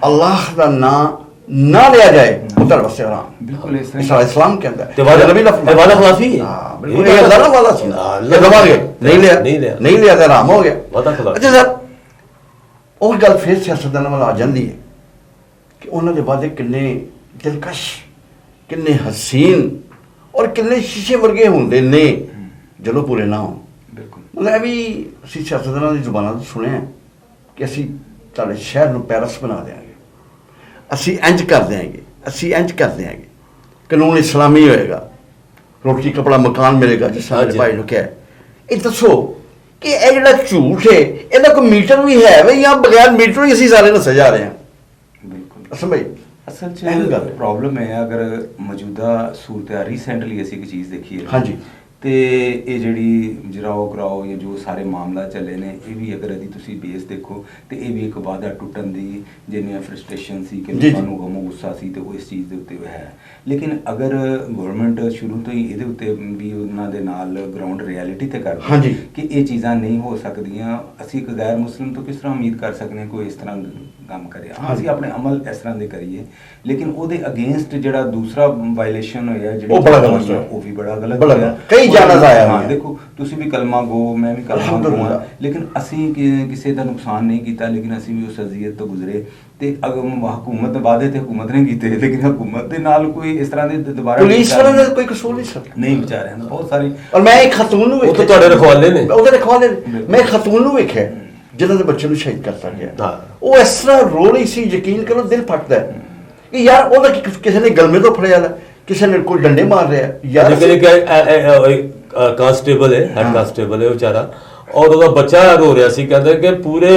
ਅੱਲਾਹ ਦਾ ਨਾਮ ਨਾ ਲਿਆ ਜਾਏ ਉਹ ਤੁਹਾਡੇ ਵਾਸਤੇ ਹਰਾਮ। ਬਿਲਕੁਲ ਇਸ ਇਸ ਤਰ੍ਹਾਂ ਇਸਲਾਮ ਕਹਿੰਦਾ ਤੇ ਵਾਦਾ ਨਬੀ ਦਾ ਫਰਮਾਨ। ਇਹ ਵਾਦਾ ਖਿਲਾਫੀ ਹੈ। ਹਾਂ ਬਿਲਕੁਲ ਇਹ ਅੱਲਾਹ ਦਾ ਵਾਦਾ ਸੀ। ਹਾਂ, ਇਹ ਲਵਾਂਗੇ ਨਹੀਂ ਲਿਆ ਨਹੀਂ ਲਿਆ ਤਾਂ ਹਰਾਮ ਹੋ ਗਿਆ। ਵਾਦਾ ਖਿਲਾਫੀ। ਅੱਛਾ ਸਰ ਉਹ ਗੱਲ ਫਿਰ ਸਿਆਸਤਦਾਨਾਂ ਵੱਲ ਆ ਜਾਂਦੀ ਹੈ ਕਿ ਉਹਨਾਂ ਦੇ ਵਾਅਦੇ ਕਿੰਨੇ ਦਿਲਕਸ਼, ਕਿੰਨੇ ਹਸੀਨ ਔਰ ਕਿੰਨੇ ਸ਼ੀਸ਼ੇ ਵਰਗੇ ਹੁੰਦੇ ਨੇ ਜਦੋਂ ਪੂਰੇ ਨਾ ਹੋਣ। ਬਿਲਕੁਲ ਮਤਲਬ ਇਹ ਵੀ ਅਸੀਂ ਸਿਆਸਤਦਾਨਾਂ ਦੀ ਜ਼ੁਬਾਨਾਂ ਤੋਂ ਸੁਣਿਆ ਕਿ ਅਸੀਂ ਤੁਹਾਡੇ ਸ਼ਹਿਰ ਨੂੰ ਪੈਰਿਸ ਬਣਾ ਦਿਆਂਗੇ, ਅਸੀਂ ਇੰਜ ਕਰ ਦਿਆਂਗੇ, ਅਸੀਂ ਇੰਜ ਕਰ ਦਿਆਂਗੇ, ਕਾਨੂੰਨ ਇਸਲਾਮੀ ਹੋਏਗਾ, ਰੋਟੀ ਕਪੜਾ ਮਕਾਨ ਮਿਲੇਗਾ ਜਿਸ ਤਰ੍ਹਾਂ ਹਾਂਜੀ। ਭਾਈ ਨੂੰ ਕਿਹਾ। ਇਹ ਦੱਸੋ ਕਿ ਇਹ ਜਿਹੜਾ ਝੂਠ ਹੈ ਇਹਦਾ ਕੋਈ ਮੀਟਰ ਵੀ ਹੈ ਵੀ ਜਾਂ ਬਗੈਰ ਮੀਟਰ ਹੀ ਅਸੀਂ ਸਾਰੇ ਨਸੇ ਜਾ ਰਹੇ ਹਾਂ। ਬਿਲਕੁਲ ਅਸਲ ਭਾਈ ਅਸਲ ਅਹਿਮ 'ਚ ਗੱਲ ਹੈ। ਪ੍ਰੋਬਲਮ ਹੈ ਅਗਰ ਮੌਜੂਦਾ ਸੂਰਤ ਰੀਸੈਂਟਲੀ ਅਸੀਂ ਇੱਕ ਚੀਜ਼ ਦੇਖੀ ਹੈ ਹਾਂਜੀ। ਤੇ ਇਹ ਜਿਹੜੀ ਜਰਾਓ ਕਰਾਓ ਜਾਂ ਜੋ ਸਾਰੇ ਮਾਮਲਾ ਚੱਲੇ ਨੇ ਇਹ ਵੀ ਅਗਰ ਇਹਦੀ ਤੁਸੀਂ ਬੇਸ ਦੇਖੋ ਤੇ ਇਹ ਵੀ ਇੱਕ ਵਾਅਦਾ ਟੁੱਟਣ ਦੀ ਜਿੰਨੀ ਫਰਸਟ੍ਰੇਸ਼ਨ ਸੀ ਕਿ ਜੀ, ਜੀ। ਲੋਕਾਂ ਨੂੰ ਗਮੋ ਗੁੱਸਾ ਸੀ ਤੇ ਉਹ ਇਸ ਚੀਜ਼ ਦੇ ਉੱਤੇ ਹੈ। ਲੇਕਿਨ ਅਗਰ ਗਵਰਨਮੈਂਟ ਸ਼ੁਰੂ ਤੋਂ ਹੀ ਇਹਦੇ ਉੱਤੇ ਵੀ ਉਹਨਾਂ ਦੇ ਨਾਲ ਗਰਾਊਂਡ ਰਿਐਲਿਟੀ ਤੇ ਕਰਦੀ ਹਾਂਜੀ। ਕਿ ਇਹ ਚੀਜ਼ਾਂ ਨਹੀਂ ਹੋ ਸਕਦੀਆਂ, ਅਸੀਂ ਇੱਕ ਗੈਰ ਮੁਸਲਿਮ ਤੋਂ ਕਿਸ ਤਰ੍ਹਾਂ ਉਮੀਦ ਕਰ ਸਕਦੇ ਹਾਂ ਕੋਈ ਇਸ ਤਰ੍ਹਾਂ ਕੰਮ ਕਰੇ। ਹਾਂ ਅਸੀਂ ਆਪਣੇ ਅਮਲ ਇਸ ਤਰ੍ਹਾਂ ਦੇ ਕਰੀਏ ਲੇਕਿਨ ਉਹਦੇ ਅਗੇਂਸਟ ਜਿਹੜਾ ਦੂਸਰਾ ਵਾਇਲੇਸ਼ਨ ਹੋਇਆ ਉਹ ਬੜਾ ਗਲਤ ਹੋਇਆ। ਉਹ ਵੀ ਬੜਾ ਗਲਤ ਬੜਾ ਹੋਇਆ। ਗਲਤ। ਕਈ ਜਾਨਾਂ ਜ਼ਾਇਆ ਹਾਂ ਹੋਈਆਂ। ਦੇਖੋ ਤੁਸੀਂ ਵੀ ਕਲਮਾ ਗੋ ਮੈਂ ਵੀ ਕਲਮਾ ਗੋ ਅਲਹਮਦੁਲਿਲਾ। ਹਾਂ ਲੇਕਿਨ ਅਸੀਂ ਕਿਸੇ ਦਾ ਨੁਕਸਾਨ ਨਹੀਂ ਕੀਤਾ ਲੇਕਿਨ ਅਸੀਂ ਵੀ ਉਸ ਅਜ਼ੀਅਤ ਤੋਂ ਗੁਜ਼ਰੇ ਤੇ ਹਕੂਮਤ ਦੇ ਵਾਅਦੇ ਤੇ ਹਕੂਮਤ ਨੇ ਕੀਤੇ ਲੇਕਿਨ ਹਕੂਮਤ ਦੇ ਨਾਲ ਕੋਈ ਇਸ ਤਰ੍ਹਾਂ ਦੇ ਦੁਬਾਰਾ ਪੁਲਿਸ ਵਾਲਿਆਂ ਦਾ ਕੋਈ ਕਸੂਰ ਨਹੀਂ ਸਰ। ਨਹੀਂ ਵਿਚਾਰਿਆਂ ਦਾ ਬਹੁਤ ਸਾਰੇ ਔਰ ਮੈਂ ਇੱਕ ਖਤੂਨ ਨੂੰ ਉਹ ਤਾਂ ਤੁਹਾਡੇ ਰਖਵਾਲੇ ਨੇ। ਉਹਦੇ ਰਖਵਾਲੇ ਨੇ। ਮੈਂ ਇੱਕ ਖਤੂਨ ਨੂੰ ਵੇਖਿਆ ਜਿਨ੍ਹਾਂ ਦੇ ਬੱਚੇ ਨੂੰ ਸ਼ਹੀਦ ਕਰਤਾ ਗਿਆ। ਹਾਂ। ਉਹ ਇਸ ਤਰ੍ਹਾਂ ਰੋ ਰਹੀ ਸੀ, ਯਕੀਨ ਕਰੋ ਦਿਲ ਫਟਦਾ ਹੈ ਕਿ ਯਾਰ ਉਹਦਾ ਕਿਸੇ ਨੇ ਗਲਮੇ ਤੋਂ ਫੜਿਆ ਲੈ, ਕਿਸੇ ਨੇ ਕੋਈ ਡੰਡੇ ਮਾਰ ਰਿਹਾ ਯਾਰ। ਜਿਵੇਂ ਕਿ ਕਾਂਸਟੇਬਲ ਹੈ, ਹੈਡ ਕਾਂਸਟੇਬਲ ਹੈ ਉਹ ਵਿਚਾਰਾ, ਔਰ ਉਹਦਾ ਬੱਚਾ ਰੋ ਰਿਹਾ ਸੀ, ਕਹਿੰਦਾ ਕਿ ਪੂਰੇ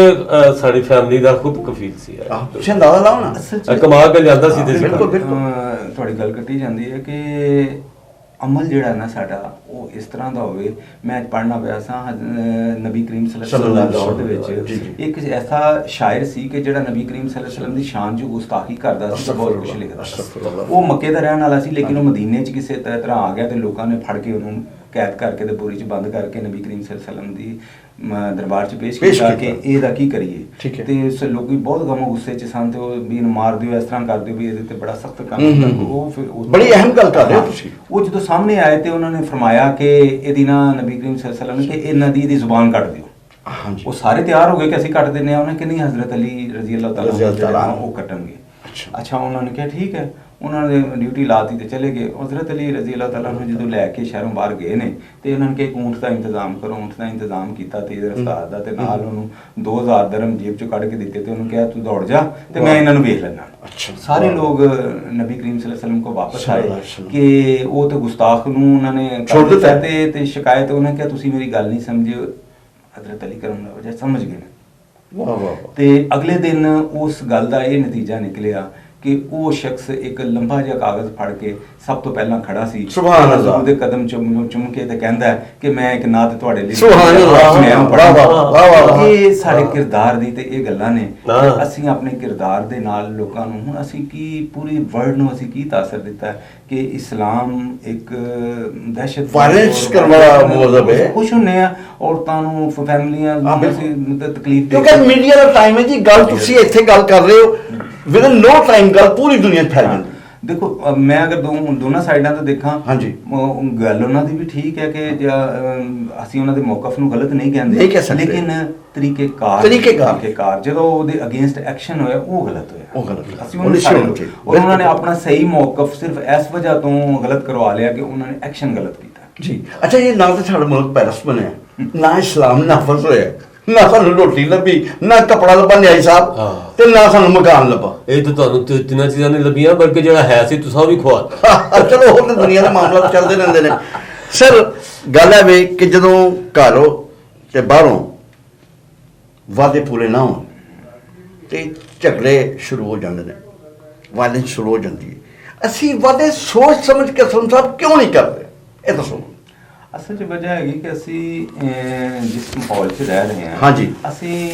ਸਾਡੀ ਫੈਮਿਲੀ ਦਾ ਖੁਦ ਕਫੀਲ ਸੀ ਯਾਰ। ਤੁਸੀਂ ਅੰਦਾਜ਼ਾ ਲਾਓ ਨਾ। ਕਮਾ ਕੇ ਲਿਆਂਦਾ ਸੀ ਦੇਸੀ ਬਿਲਕੁਲ, ਖਾਣਾ। ਬਿਲਕੁਲ। ਤੁਹਾਡੀ ਗੱਲ ਕੱਟੀ ਜਾਂਦੀ ਹੈ ਕਿ ਅਮਲ ਜਿਹੜਾ ਨਾ ਸਾਡਾ ਉਹ ਇਸ ਤਰ੍ਹਾਂ ਦਾ ਹੋਵੇ। ਮੈਂ ਪੜ੍ਹਨਾ ਪਿਆ ਸਾਂ ਨਬੀ ਕਰੀਮ ਸੱਲੱਲਾਹੁ ਅਲੈਹਿ ਵਸੱਲਮ ਦੇ ਦੌਰ ਦੇ ਜੀ, ਵਿੱਚ ਜੀ। ਇੱਕ ਐਸਾ ਸ਼ਾਇਰ ਸੀ ਕਿ ਜਿਹੜਾ ਨਬੀ ਕਰੀਮ ਸੱਲੱਲਾਹੁ ਅਲੈਹਿ ਵਸੱਲਮ ਦੀ ਸ਼ਾਨ 'ਚ ਗੁਸਤਾਖੀ ਕਰਦਾ ਸੀ, ਬਹੁਤ ਕੁਝ ਲਿਖਦਾ ਸੀ। ਉਹ ਮੱਕੇ ਦਾ ਰਹਿਣ ਵਾਲਾ ਸੀ ਲੇਕਿਨ ਉਹ ਮਦੀਨੇ 'ਚ ਕਿਸੇ ਤਰ੍ਹਾਂ ਆ ਗਿਆ ਤੇ ਲੋਕਾਂ ਨੇ ਫੜ ਕੇ ਉਹਨੂੰ ਕੈਦ ਕਰਕੇ ਤੇ ਬੋਰੀ 'ਚ ਬੰਦ ਕਰਕੇ ਨਬੀ ਕਰੀਮ ਸੱਲੱਲਾਹੁ ਅਲੈਹਿ ਵਸੱਲਮ ਦੀ ਦਰਬਾਰ 'ਚ ਪੇਸ਼ ਕੀਤਾ ਕਿ ਇਹਦਾ ਕੀ ਕਰੀਏ। ਠੀਕ ਹੈ। ਤੇ ਉਸ ਲੋਕੀ ਬਹੁਤ ਗਮੋ ਗੁੱਸੇ 'ਚ ਸਨ ਤੇ ਉਹ ਵੀ ਇਹਨੂੰ ਮਾਰ ਦਿਓ, ਇਸ ਤਰ੍ਹਾਂ ਕਰ ਦਿਓ ਵੀ ਇਹਦੇ ਤੇ ਬੜਾ ਸਖਤ ਕੰਮ ਕਰੋ। ਉਹ ਫਿਰ ਬੜੀ ਅਹਿਮ ਗੱਲ ਕਰ ਰਹੇ ਹੋ ਹਾਂ। ਤੁਸੀਂ। ਉਹ ਜਦੋਂ ਸਾਹਮਣੇ ਆਏ ਤੇ ਉਹਨਾਂ ਨੇ ਫਰਮਾਇਆ ਕਿ ਇਹਦੀ ਨਾ ਨਬੀ ਕਰੀਮ ਸੱਲੱਲਾਹੁ ਅਲੈਹਿ ਵਸੱਲਮ ਕਿ ਇਹਨਾਂ ਦੀ ਇਹਦੀ ਜ਼ੁਬਾਨ ਕੱਟ ਦਿਓ। ਹਾਂਜੀ। ਉਹ ਸਾਰੇ ਤਿਆਰ ਹੋ ਗਏ ਕਿ ਅਸੀਂ ਕੱਟ ਦਿੰਨੇ ਆ। ਉਹਨੇ ਕਿ ਨਹੀਂ ਹਜ਼ਰਤ ਅਲੀ ਰਜ਼ੀ ਅੱਲਾਹ ਰਜ਼ੀ ਅੱਲਾਹ ਤਾਲਾ ਤਾਲਾ ਉਹ ਕੱਟਣਗੇ। ਅੱਛਾ। ਅੱਛਾ ਉਹਨਾਂ ਨੇ ਕਿਹਾ ਠੀਕ ਹੈ। ਉਹਨਾਂ ਨੇ ਡਿਊਟੀ ਲਾਤੀ ਤੇ ਚਲੇ ਗਏ। ਹਜ਼ਰਤ ਅਲੀ ਰਜ਼ੀ ਅੱਲਾਹ ਤਾਲਾ ਨੂੰ ਜਦੋਂ ਲੈ ਕੇ ਸ਼ਹਿਰੋਂ ਬਾਹਰ ਗਏ ਨੇ ਤੇ ਉਹਨਾਂ ਨੇ ਕਿਹਾ ਇੱਕ ਊਂਠ ਦਾ ਇੰਤਜ਼ਾਮ ਕਰੋ। ਊਂਠ ਦਾ ਇੰਤਜ਼ਾਮ ਕੀਤਾ ਤੇਜ਼ ਰਫ਼ਤਾਰ ਦਾ ਤੇ ਨਾਲ ਉਹਨੂੰ 2000 ਦਰਮ ਜੇਬ ਚੋਂ ਕੱਢ ਕੇ ਦਿੱਤੇ ਤੇ ਉਹਨੂੰ ਕਿਹਾ ਤੂੰ ਦੌੜ ਜਾ ਤੇ ਮੈਂ ਇਹਨਾਂ ਨੂੰ ਵੇਖ ਲੈਣਾ। ਅੱਛਾ। ਸਾਰੇ ਲੋਕ ਨਬੀ ਕਰੀਮ ਸੱਲੱਲਾਹੁ ਅਲੈਹਿ ਵਸੱਲਮ ਕੋ ਵਾਪਸ ਸੱਲੱਲਾਹੁ ਆਏ ਅਲੈਹਿ ਵਸੱਲਮ। ਕਿ ਉਹ ਤੇ ਗੁਸਤਾਖ ਨੂੰ ਉਹਨਾਂ ਨੇ ਕਰ ਛੋੜ ਦਿੱਤਾ। ਤੇ ਸ਼ਿਕਾਇਤ ਉਹਨਾਂ ਨੇ ਕਿਹਾ ਤੁਸੀਂ ਮੇਰੀ ਗੱਲ ਨਹੀਂ ਸਮਝੇ। ਹਜ਼ਰਤ ਅਲੀ ਕਰਮ ਦਾ ਵਜ੍ਹਾ ਸਮਝ ਗਏ ਨੇ। ਵਾਹ ਵਾਹ ਵਾਹ। ਤੇ ਅਗਲੇ ਦਿਨ ਉਸ ਗੱਲ ਦਾ ਇਹ ਨਤੀਜਾ ਨਿਕਲਿਆ ਕਿ ਉਹ ਸ਼ਖਸ ਇੱਕ ਲੰਬਾ ਜਿਹਾ ਕਾਗਜ਼ ਫੜ ਕੇ ਸਭ ਤੋਂ ਪਹਿਲਾਂ ਖੜਾ ਸੀ। ਸੁਭਾਨ ਅੱਲਾਹ। ਉਹਦੇ ਕਦਮ ਚੁੰਮ ਕੇ ਤੇ ਕਹਿੰਦਾ ਹੈ ਕਿ ਮੈਂ ਇੱਕ ਨਾਤ ਤੁਹਾਡੇ ਲਈ ਸੁਭਾਨ ਅੱਲਾਹ। ਮੈਂ ਉਹਨੂੰ ਵਾਹ ਵਾਹ ਵਾਹ ਵਾਹ ਵਾਹ। ਇਹ ਸਾਡੇ ਕਿਰਦਾਰ ਦੀ ਤੇ ਇਹ ਗੱਲਾਂ ਨੇ ਹਾਂ। ਕਿ ਅਸੀਂ ਆਪਣੇ ਕਿਰਦਾਰ ਦੇ ਨਾਲ ਲੋਕਾਂ ਨੂੰ ਹੁਣ ਅਸੀਂ ਕੀ ਪੂਰੀ ਵਰਲਡ ਨੂੰ ਅਸੀਂ ਕੀ ਤਾਸਰ ਦਿੱਤਾ ਹੈ ਕਿ ਇਸਲਾਮ ਇੱਕ ਦਹਿਸ਼ਤ Violence ਕਰਨ ਵਾਲਾ ਮਜ਼ਹਬ ਹੈ। ਖੁਸ਼ ਹੁੰਨੇ ਆ ਔਰਤਾਂ ਨੂੰ ਫੈਮਲੀਆਂ ਹਾਂ, ਨੂੰ ਬਿਲਕੁਲ। ਅਸੀਂ ਤਕਲੀਫ ਦੇ ਕਿਉਂਕਿ ਮੀਡੀਆ ਦਾ ਟਾਈਮ ਹੈ ਜੀ। ਗੱਲ ਤੁਸੀਂ ਇੱਥੇ ਗੱਲ ਕਰ ਰਹੇ ਹੋ ਵਿਦ ਨੋ ਟਾਈਮ ਗੱਲ ਪੂਰੀ ਦੁਨੀਆ 'ਚ ਫੈਲ ਜਾਂਦੀ। ਦੇਖੋ ਮੈਂ ਅਗਰ ਦੋਨਾਂ ਸਾਈਡਾਂ ਤੋਂ ਦੇਖਾਂ ਹਾਂਜੀ। ਗੱਲ ਉਹਨਾਂ ਦੀ ਵੀ ਠੀਕ ਹੈ ਕਿ ਅਸੀਂ ਉਹਨਾਂ ਦੇ ਮੌਕਫ ਨੂੰ ਗਲਤ ਨਹੀਂ ਨਹੀਂ ਕਹਿ ਸਕਦੇ। ਲੇਕਿਨ ਤਰੀਕੇਕਾਰ ਜਦੋਂ ਉਹਦੇ ਅਗੇਂਸਟ ਐਕਸ਼ਨ ਹੋਇਆ ਉਹ ਗਲਤ ਹੋਇਆ। ਉਹ ਗਲਤ ਹੋਇਆ। ਅਸੀਂ ਉਹ ਉਹਨਾਂ ਨਿਸ਼ਚਿਤ ਸਾਰੇ ਹੋਣਾ ਚਾਹੀਦਾ। ਔਰ ਉਹਨਾਂ ਨੇ ਆਪਣਾ ਸਹੀ ਮੌਕਫ ਸਿਰਫ ਇਸ ਵਜ੍ਹਾ ਤੋਂ ਗਲਤ ਕਰਵਾ ਲਿਆ ਕਿ ਉਹਨਾਂ ਨੇ ਐਕਸ਼ਨ ਗਲਤ ਕੀਤਾ। ਜੀ। ਅੱਛਾ ਇਹ ਨਾ ਤਾਂ ਸਾਡਾ ਮੁਲਕ ਪੈਰਿਸ ਬਣਿਆ ਨਾ ਇਸਲਾਮ ਨਾਫਜ਼ ਹੋਇਆ ਨਾ ਸਾਨੂੰ ਰੋਟੀ ਲੱਭੀ, ਨਾ ਕੱਪੜਾ ਲੱਭਾ ਨਿਆਈ ਸਾਹਿਬ, ਹਾਂ। ਤੇ ਨਾ ਸਾਨੂੰ ਮਕਾਨ ਲੱਭਾ। ਇਹ ਤਾਂ ਤੁਹਾਨੂੰ ਤਿੰਨਾਂ ਚੀਜ਼ਾਂ ਨਹੀਂ ਲੱਭੀਆਂ, ਬਲਕਿ ਜਿਹੜਾ ਹੈ ਸੀ ਤੁਸੀਂ ਉਹ ਵੀ ਖਵਾ। ਚਲੋ ਉਹ ਤਾਂ ਦੁਨੀਆ ਦੇ ਮਾਮਲੇ ਚੱਲਦੇ ਰਹਿੰਦੇ ਨੇ। ਸਰ ਗੱਲ ਹੈ ਵੀ ਕਿ ਜਦੋਂ ਘਰੋਂ ਤੇ ਬਾਹਰੋਂ ਵਾਅਦੇ ਪੂਰੇ ਨਾ ਹੋਣ ਤੇ ਝਗੜੇ ਸ਼ੁਰੂ ਹੋ ਜਾਂਦੇ ਨੇ, ਵਾਇਲੈਂਸ ਸ਼ੁਰੂ ਹੋ ਜਾਂਦੀ ਹੈ। ਅਸੀਂ ਵਾਅਦੇ ਸੋਚ ਸਮਝ ਕੇ ਸੁਣ ਸਾਹਿਬ ਕਿਉਂ ਨਹੀਂ ਕਰਦੇ, ਇਹ ਦੱਸੋ। ਅਸਲ 'ਚ ਵਜ੍ਹਾ ਹੈਗੀ ਕਿ ਅਸੀਂ ਜਿਸ ਮਾਹੌਲ 'ਚ ਰਹਿ ਰਹੇ ਹਾਂ, ਹਾਂਜੀ। ਅਸੀਂ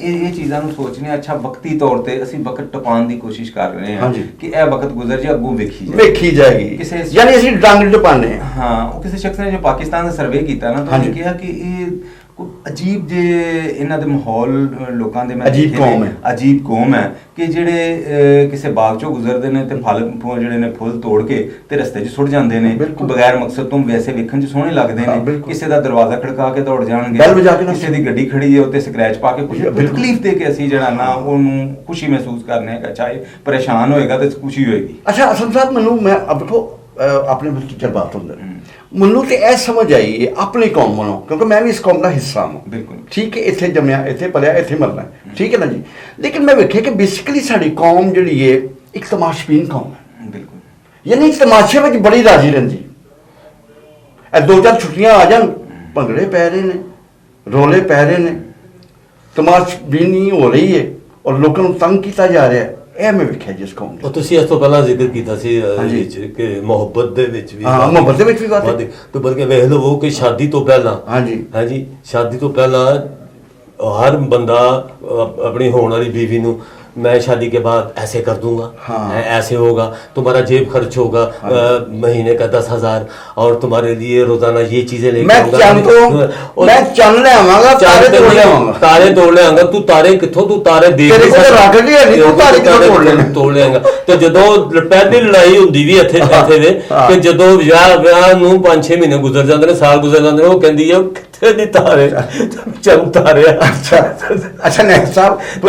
ਇਹ ਚੀਜ਼ਾਂ ਨੂੰ ਸੋਚਨੇ ਅੱਛਾ ਵਕਤੀ ਤੌਰ ਤੇ ਅਸੀਂ ਵਕਤ ਟਪਾਉਣ ਦੀ ਕੋਸ਼ਿਸ਼ ਕਰ ਰਹੇ ਹਾਂ ਹਾਂਜੀ। ਕਿ ਇਹ ਵਕਤ ਗੁਜ਼ਰ ਜਾ, ਅੱਗੋਂ ਵੇਖੀ ਜਾਏਗੀ, ਯਾਨੀ ਅਸੀਂ ਡੰਗ ਟਪਾਨੇ ਹਾਂ। ਹਾਂ, ਉਹ ਕਿਸੇ ਸ਼ਖਸ ਨੇ ਜੋ ਪਾਕਿਸਤਾਨ ਦਾ ਸਰਵੇ ਕੀਤਾ ਨਾ, ਤਾਂ ਉਹਨੇ ਕਿਹਾ ਕਿ ਇਹ ਕੋਈ ਅਜੀਬ ਜੇ ਇਹਨਾਂ ਦੇ ਮਾਹੌਲ ਲੋਕਾਂ ਦੇ ਮੈਂ ਅਜੀਬ ਦੇਖੇ ਕੌਮ ਨੇ, ਹੈ। ਅਜੀਬ ਕੌਮ ਹੈ ਕਿ ਜਿਹੜੇ ਕਿਸੇ ਬਾਗ ਚੋਂ ਗੁਜ਼ਰਦੇ ਨੇ ਤੇ ਫਲ ਜਿਹੜੇ ਨੇ ਫੁੱਲ ਤੋੜ ਕੇ ਤੇ ਰਸਤੇ 'ਚ ਸੁੱਟ ਜਾਂਦੇ ਨੇ, ਬਿਲਕੁਲ। ਬਗੈਰ ਮਕਸਦ ਤੋਂ ਵੈਸੇ ਵੇਖਣ 'ਚ ਸੋਹਣੇ ਲੱਗਦੇ ਹਾਂ, ਨੇ। ਬਿਲਕੁਲ। ਕਿਸੇ ਦਾ ਦਰਵਾਜ਼ਾ ਖੜਕਾ ਕੇ ਦੌੜ ਜਾਣਗੇ, ਬੈਲ ਵਜਾ ਕੇ ਨਾ, ਕਿਸੇ ਦੀ ਗੱਡੀ ਖੜੀ ਹੈ ਉੱਤੇ ਸਕ੍ਰੈਚ ਪਾ ਕੇ ਕੁਝ ਬਿਲਕੁਲ। ਤਕਲੀਫ ਦੇ ਕੇ ਅਸੀਂ ਜਿਹੜਾ ਨਾ ਉਹਨੂੰ ਖੁਸ਼ੀ ਮਹਿਸੂਸ ਕਰਨੇ ਹੈਗਾ, ਚਾਹੇ ਪਰੇਸ਼ਾਨ ਹੋਏਗਾ ਤੇ ਖੁਸ਼ੀ ਹੋਏਗੀ। ਅੱਛਾ ਅਸਲ ਸਾਹਿਬ ਮੈਨੂੰ ਮੈਂ ਦੇਖੋ ਆਪਣੇ ਵਿੱਚ ਜਜ਼ਬਾਤ ਹੁੰਦੇ ਨੇ, ਮੈਨੂੰ ਤੇ ਇਹ ਸਮਝ ਆਈ ਹੈ ਆਪਣੀ ਕੌਮ ਵੱਲੋਂ, ਕਿਉਂਕਿ ਮੈਂ ਵੀ ਇਸ ਕੌਮ ਦਾ ਹਿੱਸਾ ਹਾਂ। ਬਿਲਕੁਲ ਠੀਕ ਹੈ, ਇੱਥੇ ਜੰਮਿਆ, ਇੱਥੇ ਪਲਿਆ, ਇੱਥੇ ਮਰਨਾ, ਠੀਕ ਹੈ ਨਾ ਜੀ। ਲੇਕਿਨ ਮੈਂ ਵੇਖਿਆ ਕਿ ਬੇਸਿਕਲੀ ਸਾਡੀ ਕੌਮ ਜਿਹੜੀ ਹੈ ਇੱਕ ਤਮਾਸ਼ਬੀਨ ਕੌਮ ਹੈ, ਬਿਲਕੁਲ। ਯਾਨੀ ਤਮਾਸ਼ੇ ਵਿੱਚ ਬੜੀ ਰਾਜ਼ੀ ਰਹਿੰਦੀ। ਇਹ 2-4 ਛੁੱਟੀਆਂ ਆ ਜਾਣ, ਭੰਗੜੇ ਪੈ ਰਹੇ ਨੇ, ਰੋਲੇ ਪੈ ਰਹੇ ਨੇ, ਤਮਾਸ਼ਬੀਨੀ ਹੋ ਰਹੀ ਹੈ ਔਰ ਲੋਕਾਂ ਨੂੰ ਤੰਗ ਕੀਤਾ ਜਾ ਰਿਹਾ ਹੈ। ਇਹ ਮੈਂ ਵੇਖਿਆ ਜਿਸ ਕੌਮ ਉਹ ਤੁਸੀਂ ਇਸ ਤੋਂ ਪਹਿਲਾਂ ਜ਼ਿਕਰ ਕੀਤਾ ਸੀ ਹਾਂਜੀ। ਵਿੱਚ ਕਿ ਮੁਹੱਬਤ ਦੇ ਵਿੱਚ ਵੀ ਹਾਂ, ਮੁਹੱਬਤ ਦੇ ਵਿੱਚ ਵੀ ਵਾਅਦੇ। ਤੇ ਬਲਕਿ ਵੇਖ ਲਓ ਕਿ ਸ਼ਾਦੀ ਤੋਂ ਪਹਿਲਾਂ ਹਾਂਜੀ ਸ਼ਾਦੀ ਤੋਂ ਪਹਿਲਾਂ हर बंदा अपनी होने वाली बीवी नू मैं शादी के बाद ऐसे कर दूंगा, हाँ। ऐसे होगा, तुम्हारा जेब खर्च होगा, महीने का 10,000 और तुम्हारे लिए रोजाना ये चीजें लेके मैं चंद ले आवांगा, तारे तोड़ ले आवांगा, तारे तोड़ ले आऊंगा। तू तारे किथों, तू तारे देख तेरे को रख लिया नहीं, तू तारे किथों तोड़ लेंगा। ਤੇ ਜਦੋਂ ਪਹਿਲੀ ਲੜਾਈ ਹੁੰਦੀ ਵੀ ਇੱਥੇ ਦੇ ਕਿ ਜਦੋਂ ਵਿਆਹ ਨੂੰ 5-6 ਮਹੀਨੇ ਗੁਜ਼ਰ ਜਾਂਦੇ ਨੇ, ਸਾਲ ਗੁਜ਼ਰ ਜਾਂਦੇ ਨੇ, ਉਹ ਕਹਿੰਦੀ ਹੈ ਕਿੱਥੇ ਦੀ ਤਾਰੇ ਚੰਦ ਤਾਰੇ। ਅੱਛਾ ਨਹੀਂ ਸਾਹਿਬ, ਉਹ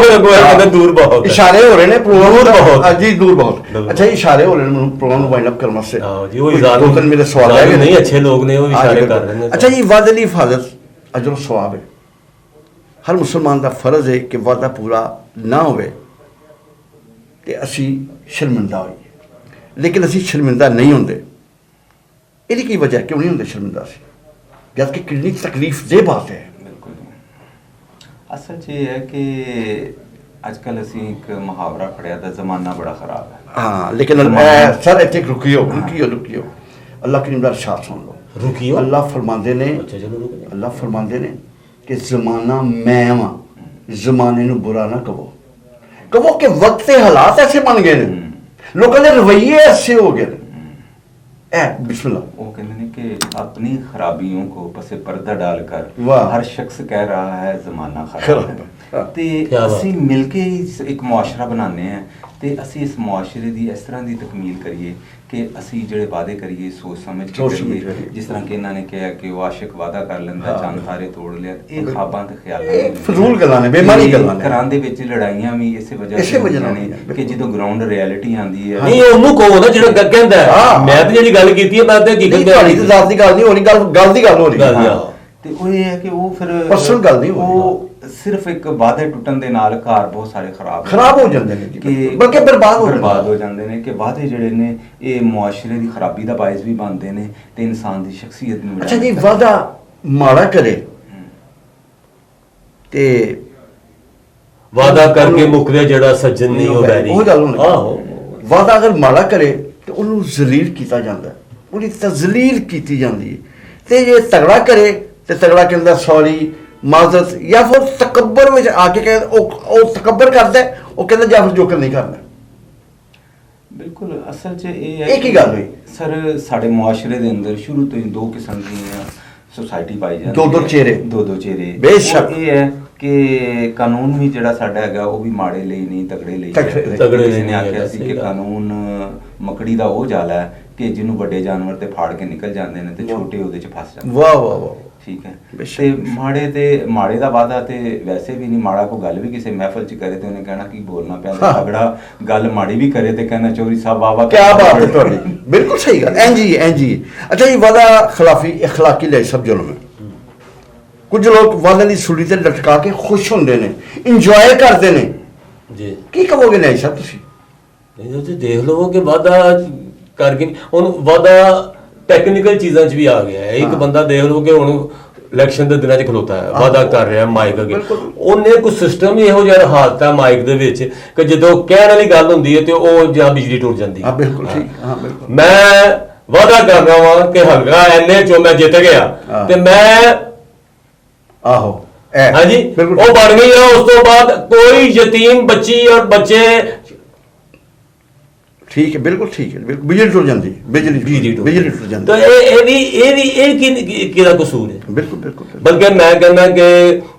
ਫਿਰ ਕਹਿੰਦੇ ਦੂਰ ਬਹੁਤ ਇਸ਼ਾਰੇ ਹੋ ਰਹੇ ਨੇ, ਦੂਰ ਬਹੁਤ ਜੀ, ਦੂਰ ਬਹੁਤ। ਅੱਛਾ ਇਸ਼ਾਰੇ ਹੋ ਰਹੇ ਨੇ ਮੈਨੂੰ ਪ੍ਰੋਗਰਾਮ ਨੂੰ ਵਾਈਂਡ ਅਪ ਕਰਨ ਵਾਸਤੇ। ਹਾਂ ਜੀ, ਉਹ ਇਜ਼ਾਰ ਮੇਰੇ ਸਵਾਲ ਹੈ ਨਹੀਂ, ਅੱਛੇ ਲੋਕ ਨੇ, ਉਹ ਇਸ਼ਾਰੇ ਕਰ ਰਹੇ ਨੇ। ਅੱਛਾ ਜੀ, ਵਾਅਦੇ ਦੀ ਹਿਫਾਜ਼ਤ ਅਜਰ ਸਵਾਬ ਹੈ। ਹਰ ਮੁਸਲਮਾਨ ਦਾ ਫਰਜ਼ ਹੈ ਕਿ ਵਾਅਦਾ ਪੂਰਾ ਨਾ ਹੋਵੇ ਤੇ ਅਸੀਂ ਸ਼ਰਮਿੰਦਾ ਹੋਈਏ, ਲੇਕਿਨ ਅਸੀਂ ਸ਼ਰਮਿੰਦਾ ਨਹੀਂ ਹੁੰਦੇ। ਇਹਦੀ ਕੀ ਵਜ੍ਹਾ, ਕਿਉਂ ਨਹੀਂ ਹੁੰਦੇ ਸ਼ਰਮਿੰਦਾ ਅਸੀਂ, ਜਦ ਕਿ ਕਿੰਨੀ ਤਕਲੀਫ ਦੇ ਬਾਤ ਹੈ। ਬਿਲਕੁਲ। ਅਸਲ 'ਚ ਇਹ ਹੈ ਕਿ ਅੱਜ ਕੱਲ੍ਹ ਅਸੀਂ ਇੱਕ ਮੁਹਾਵਰਾ ਫੜਿਆ ਦਾ ਜ਼ਮਾਨਾ ਬੜਾ ਖਰਾਬ ਹੈ। ਹਾਂ, ਲੇਕਿਨ ਸਰ ਇੱਥੇ ਰੁਕਿਓ। ਅੱਲਾਹ ਕਰੀਮ ਦਾ ਇਰਸ਼ਾਦ ਸੁਣ ਲਓ। ਰੁਕਿਓ। ਅੱਲਾਹ ਫਰਮਾਉਂਦੇ ਨੇ, ਅੱਛਾ ਚਲੋ ਰੁਕ। ਅੱਲਾਹ ਫਰਮਾਉਂਦੇ ਨੇ ਕਿ ਜ਼ਮਾਨਾ ਮੈਂ ਵਾਂ, ਜ਼ਮਾਨੇ ਨੂੰ ਬੁਰਾ ਨਾ ਕਹੋ। ਕਹੋ ਕਿ ਵਕਤ ਤੇ ਹਾਲਾਤ ਐਸੇ ਬਣ ਗਏ ਨੇ, ਲੋਕਾਂ ਦੇ ਰਵੱਈਏ ਐਸੇ ਹੋ ਗਏ ਨੇ। बिस्मिल्लाह। वो कहते हैं कि अपनी खराबियों को पसे पर्दा डालकर वाह। हर शख्स कह रहा है जमाना खराब खराब है। है ते क्या बात। ਅਸੀਂ ਮਿਲ ਕੇ ਇੱਕ ਮੁਆਸ਼ਰਾ ਬਣਾਉਂਦੇ ਹਾਂ ਤੇ ਅਸੀਂ ਇਸ ਮੁਆਸ਼ਰੇ ਦੀ ਇਸ ਤਰ੍ਹਾਂ ਦੀ ਤਕਮੀਲ ਕਰੀਏ ਕਿ ਅਸੀਂ ਜਿਹੜੇ ਵਾਅਦੇ ਕਰੀਏ ਸੋਚ ਸਮਝ ਕੇ ਸੋਚ ਸਮਝ ਕਰੀਏ। ਕਰੀਏ। ਜਿਸ ਤਰ੍ਹਾਂ ਕਿ ਇਹਨਾਂ ਨੇ ਕਿਹਾ ਕਿ ਉਹ ਆਸ਼ਿਕ ਵਾਅਦਾ ਕਰ ਲੈਂਦਾ, ਹਾਂ। ਚੰਦ ਤਾਰੇ ਤੋੜ ਲਿਆ, ਇਹ ਖਾਬਾਂ ਤੇ ਖਿਆਲਾਂ ਇਹ ਦੇ ਵਿੱਚ ਫਜ਼ੂਲ ਗੱਲਾਂ ਨੇ, ਬੇਮਾਨੀ ਗੱਲਾਂ ਨੇ। ਘਰਾਂ ਦੇ ਵਿੱਚ ਲੜਾਈਆਂ ਵੀ ਇਸੇ ਵਜ੍ਹਾ ਇਸੇ ਵਜ੍ਹਾ ਨਾਲ ਨੇ ਹੋਈਆਂ, ਕਿ ਜਦੋਂ ਗਰਾਊਂਡ ਰਿਐਲਿਟੀ ਆਉਂਦੀ ਹੈ। ਨਹੀਂ, ਉਹਨੂੰ ਕਹੋ ਨਾ ਜਿਹੜਾ ਕਹਿੰਦਾ ਹੈ। ਹਾਂ। ਮੈਂ ਤਾਂ ਜਿਹੜੀ ਗੱਲ ਕੀਤੀ ਹੈ, ਮੈਂ ਤਾਂ ਨਹੀਂ, ਹਕੀਕਤ ਤੁਹਾਡੀ ਤਾਂ ਜ਼ਾਤ ਦੀ ਗੱਲ ਨਹੀਂ ਹੋ ਰਹੀ, ਗੱਲ ਦੀ ਗੱਲ ਹੋ ਰਹੀ ਗੱਲ ਹੈ। ਦੀ। ਹਾਂ। ਤੇ ਉਹ ਇਹ ਹੈ ਕਿ ਉਹ ਫਿਰ Personal ਗੱਲ ਨਹੀਂ ਹੋ ਰਹੀ। ਉਹ ਸਿਰਫ ਇੱਕ ਵਾਅਦੇ ਟੁੱਟਣ ਦੇ ਨਾਲ ਘਰ ਬਹੁਤ ਸਾਰੇ ਖਰਾਬ ਹੋ ਜਾਂਦੇ ਨੇ ਜੀ, ਕਿ ਬਲਕਿ ਬਰਬਾਦ ਹੋ ਜਾਂਦੇ ਨੇ ਕਿ ਵਾਅਦੇ ਜਿਹੜੇ ਨੇ ਇਹ ਮੁਆਸ਼ਰੇ ਦੀ ਖਰਾਬੀ ਦਾ ਬਾਇਸ ਵੀ ਬਣਦੇ ਨੇ ਤੇ ਇਨਸਾਨ ਦੀ ਸ਼ਖਸੀਅਤ ਨੂੰ ਅੱਛਾ ਜੀ, ਵਾਅਦਾ ਮਾੜਾ ਕਰੇ ਤੇ ਵਾਦਾ ਕਰਕੇ ਮੁੱਕਰਿਆ ਜਿਹੜਾ ਸੱਜਣ ਨਹੀਂ ਉਹ ਬੈਰੀ। ਉਹ ਗੱਲ ਹੁੰਦੀ। ਆਹੋ। ਵਾਅਦਾ ਅਗਰ ਮਾੜਾ ਕਰੇ ਤੇ ਉਹਨੂੰ ਜ਼ਲੀਲ ਕੀਤਾ ਜਾਂਦਾ, ਉਹਦੀ ਤਜ਼ਲੀਲ ਕੀਤੀ ਜਾਂਦੀ ਹੈ। ਤੇ ਜੇ ਤਗੜਾ ਕਰੇ ਤੇ ਤਗੜਾ ਕਹਿੰਦਾ ਸੌਰੀ, ਮਾਜ਼ਰਤ, ਜਾਂ ਫਿਰ ਤਕੱਬਰ ਵਿੱਚ ਆ ਕੇ ਕਹਿੰਦਾ ਉਹ ਤਕੱਬਰ ਕਰਦਾ, ਉਹ ਕਹਿੰਦਾ ਜਾਂ ਫਿਰ ਜੋਕਰ ਨਹੀਂ ਕਰਦਾ। ਬਿਲਕੁਲ। ਅਸਲ 'ਚ ਇਹ ਹੈ ਇਹ ਕੀ ਗੱਲ ਹੋਈ? ਸਰ ਸਾਡੇ ਮੁਆਸ਼ਰੇ ਦੇ ਅੰਦਰ ਸ਼ੁਰੂ ਤੋਂ ਹੀ ਦੋ ਕਿਸਮ ਦੀਆਂ ਸੋਸਾਇਟੀ ਪਾਈ ਜਾਂਦੀ ਦੋ ਚਿਹਰੇ। ਦੋ ਚਿਹਰੇ। ਬੇਸ਼ੱਕ। ਉਹ ਇਹ ਹੈ ਕਿ ਕਾਨੂੰਨ ਵੀ ਜਿਹੜਾ ਸਾਡਾ ਹੈਗਾ ਉਹ ਵੀ ਮਾੜੇ ਲਈ ਨਹੀਂ, ਤਗੜੇ ਲਈ ਹੈ। ਤਗੜੇ ਲਈ ਕਿਸੇ ਨੇ ਨਹੀਂ ਆਖਿਆ ਹੈਗਾ, ਸੀ ਸਹੀ ਕਿ ਗੱਲ। ਕਾਨੂੰਨ ਮਕੜੀ ਦਾ ਉਹ ਜਾਲ ਹੈ ਕਿ ਜਿਹਨੂੰ ਵੱਡੇ ਜਾਨਵਰ ਤੇ ਫਾੜ ਕੇ ਨਿਕਲ ਜਾਂਦੇ ਨੇ ਤੇ ਛੋਟੇ ਉਹਦੇ 'ਚ ਫਸ ਜਾਂਦੇ। ਵਾਹ ਵਾਹ ਵਾਹ। ਠੀਕ ਹੈ। ਬੇਸ਼ੱਕ। ਤੇ ਮਾੜੇ ਦਾ ਵਾਅਦਾ ਤੇ ਵੈਸੇ ਵੀ ਨਹੀਂ, ਮਾੜਾ ਕੋਈ ਗੱਲ ਵੀ ਕਿਸੇ ਮਹਿਫਲ 'ਚ ਕਰੇ ਤੇ ਉਹਨੇ ਕਹਿਣਾ ਕੀ ਬੋਲਣਾ ਪਿਆ, ਹਾਂ। ਤਗੜਾ ਗੱਲ ਮਾੜੀ ਵੀ ਕਰੇ ਤੇ ਕਹਿਣਾ ਚੋਰੀ ਸਾਹਿਬ ਵਾਹ ਵਾਹ। ਕਿਆ ਬਾਤ ਹੈ ਤੁਹਾਡੀ, ਬਿਲਕੁਲ ਸਹੀ ਗੱਲ। ਇੰਜ ਹੀ। ਅੱਛਾ ਜੀ, ਵਾਅਦਾ ਖਿਲਾਫੀ ਇਖਲਾਕੀ ਲਈ ਸਭ ਜ਼ੁਲਮ ਹੈ। ਕੁਝ ਲੋਕ ਵਾਅਦੇ ਦੀ ਸੂਲੀ ਤੇ ਲਟਕਾ ਕੇ ਖੁਸ਼ ਹੁੰਦੇ ਨੇ, ਇੰਜੋਏ ਕਰਦੇ ਨੇ। ਜੀ ਕੀ ਕਹੋਗੇ ਨਹੀਂ ਸਾਹਿਬ ਤੁਸੀਂ? ਨਹੀਂ ਤੁਸੀਂ ਦੇਖ ਲਵੋ ਕਿ ਵਾਅਦਾ ਕਰਕੇ ਹੁਣ ਵਾਅਦਾ ਟੈਕਨੀਕਲ ਚੀਜ਼ਾਂ 'ਚ ਵੀ ਆ ਗਿਆ ਹੈ। ਇੱਕ ਬੰਦਾ ਦੇਖ ਲਓ ਕਿ ਹੁਣ ਇਲੈਕਸ਼ਨ ਦੇ ਦਿਨਾਂ 'ਚ ਖਲੋਤਾ ਹੈ, ਵਾਅਦਾ ਕਰ ਰਿਹਾ ਮਾਈਕ ਅੱਗੇ, ਉਹਨੇ ਕੋਈ ਸਿਸਟਮ ਹੀ ਇਹੋ ਜਿਹਾ ਹਾਲਤਾ ਮਾਈਕ ਦੇ ਵਿੱਚ ਕਿ ਜਦੋਂ ਕਹਿਣ ਵਾਲੀ ਗੱਲ ਹੁੰਦੀ ਹੈ ਤੇ ਉਹ ਜਾਂ ਬਿਜਲੀ ਟੁੱਟ ਜਾਂਦੀ ਹੈ। ਬਿਲਕੁਲ ਠੀਕ, ਬਿਲਕੁਲ। ਮੈਂ ਵਾਅਦਾ ਕਰ ਰਿਹਾ ਵਾਂ ਕਿ ਹਲਕਾ ਐਨੇ ਚੋਂ ਮੈਂ ਜਿੱਤ ਗਿਆ ਤੇ ਮੈਂ ਆਹੋ ਹਾਂਜੀ ਉਹ ਬਣ ਗਈ ਆ। ਉਸ ਤੋਂ ਬਾਅਦ ਕੋਈ ਯਤੀਮ ਬੱਚੀ ਔਰ ਬੱਚੇ ਠੀਕ ਹੈ, ਬਿਲਕੁਲ ਠੀਕ ਹੈ, ਬਿਲਕੁਲ ਬਿਜਲੀ ਟੁੱਟ ਜਾਂਦੀ, ਬਿਜਲੀ ਟੁੱਟ ਜਾਂਦੀ। ਤਾਂ ਇਹ ਕਿਹਦਾ ਕਸੂਰ ਹੈ? ਬਿਲਕੁਲ ਬਿਲਕੁਲ। ਬਲਕਿ ਮੈਂ ਕਹਿੰਦਾ ਕਿ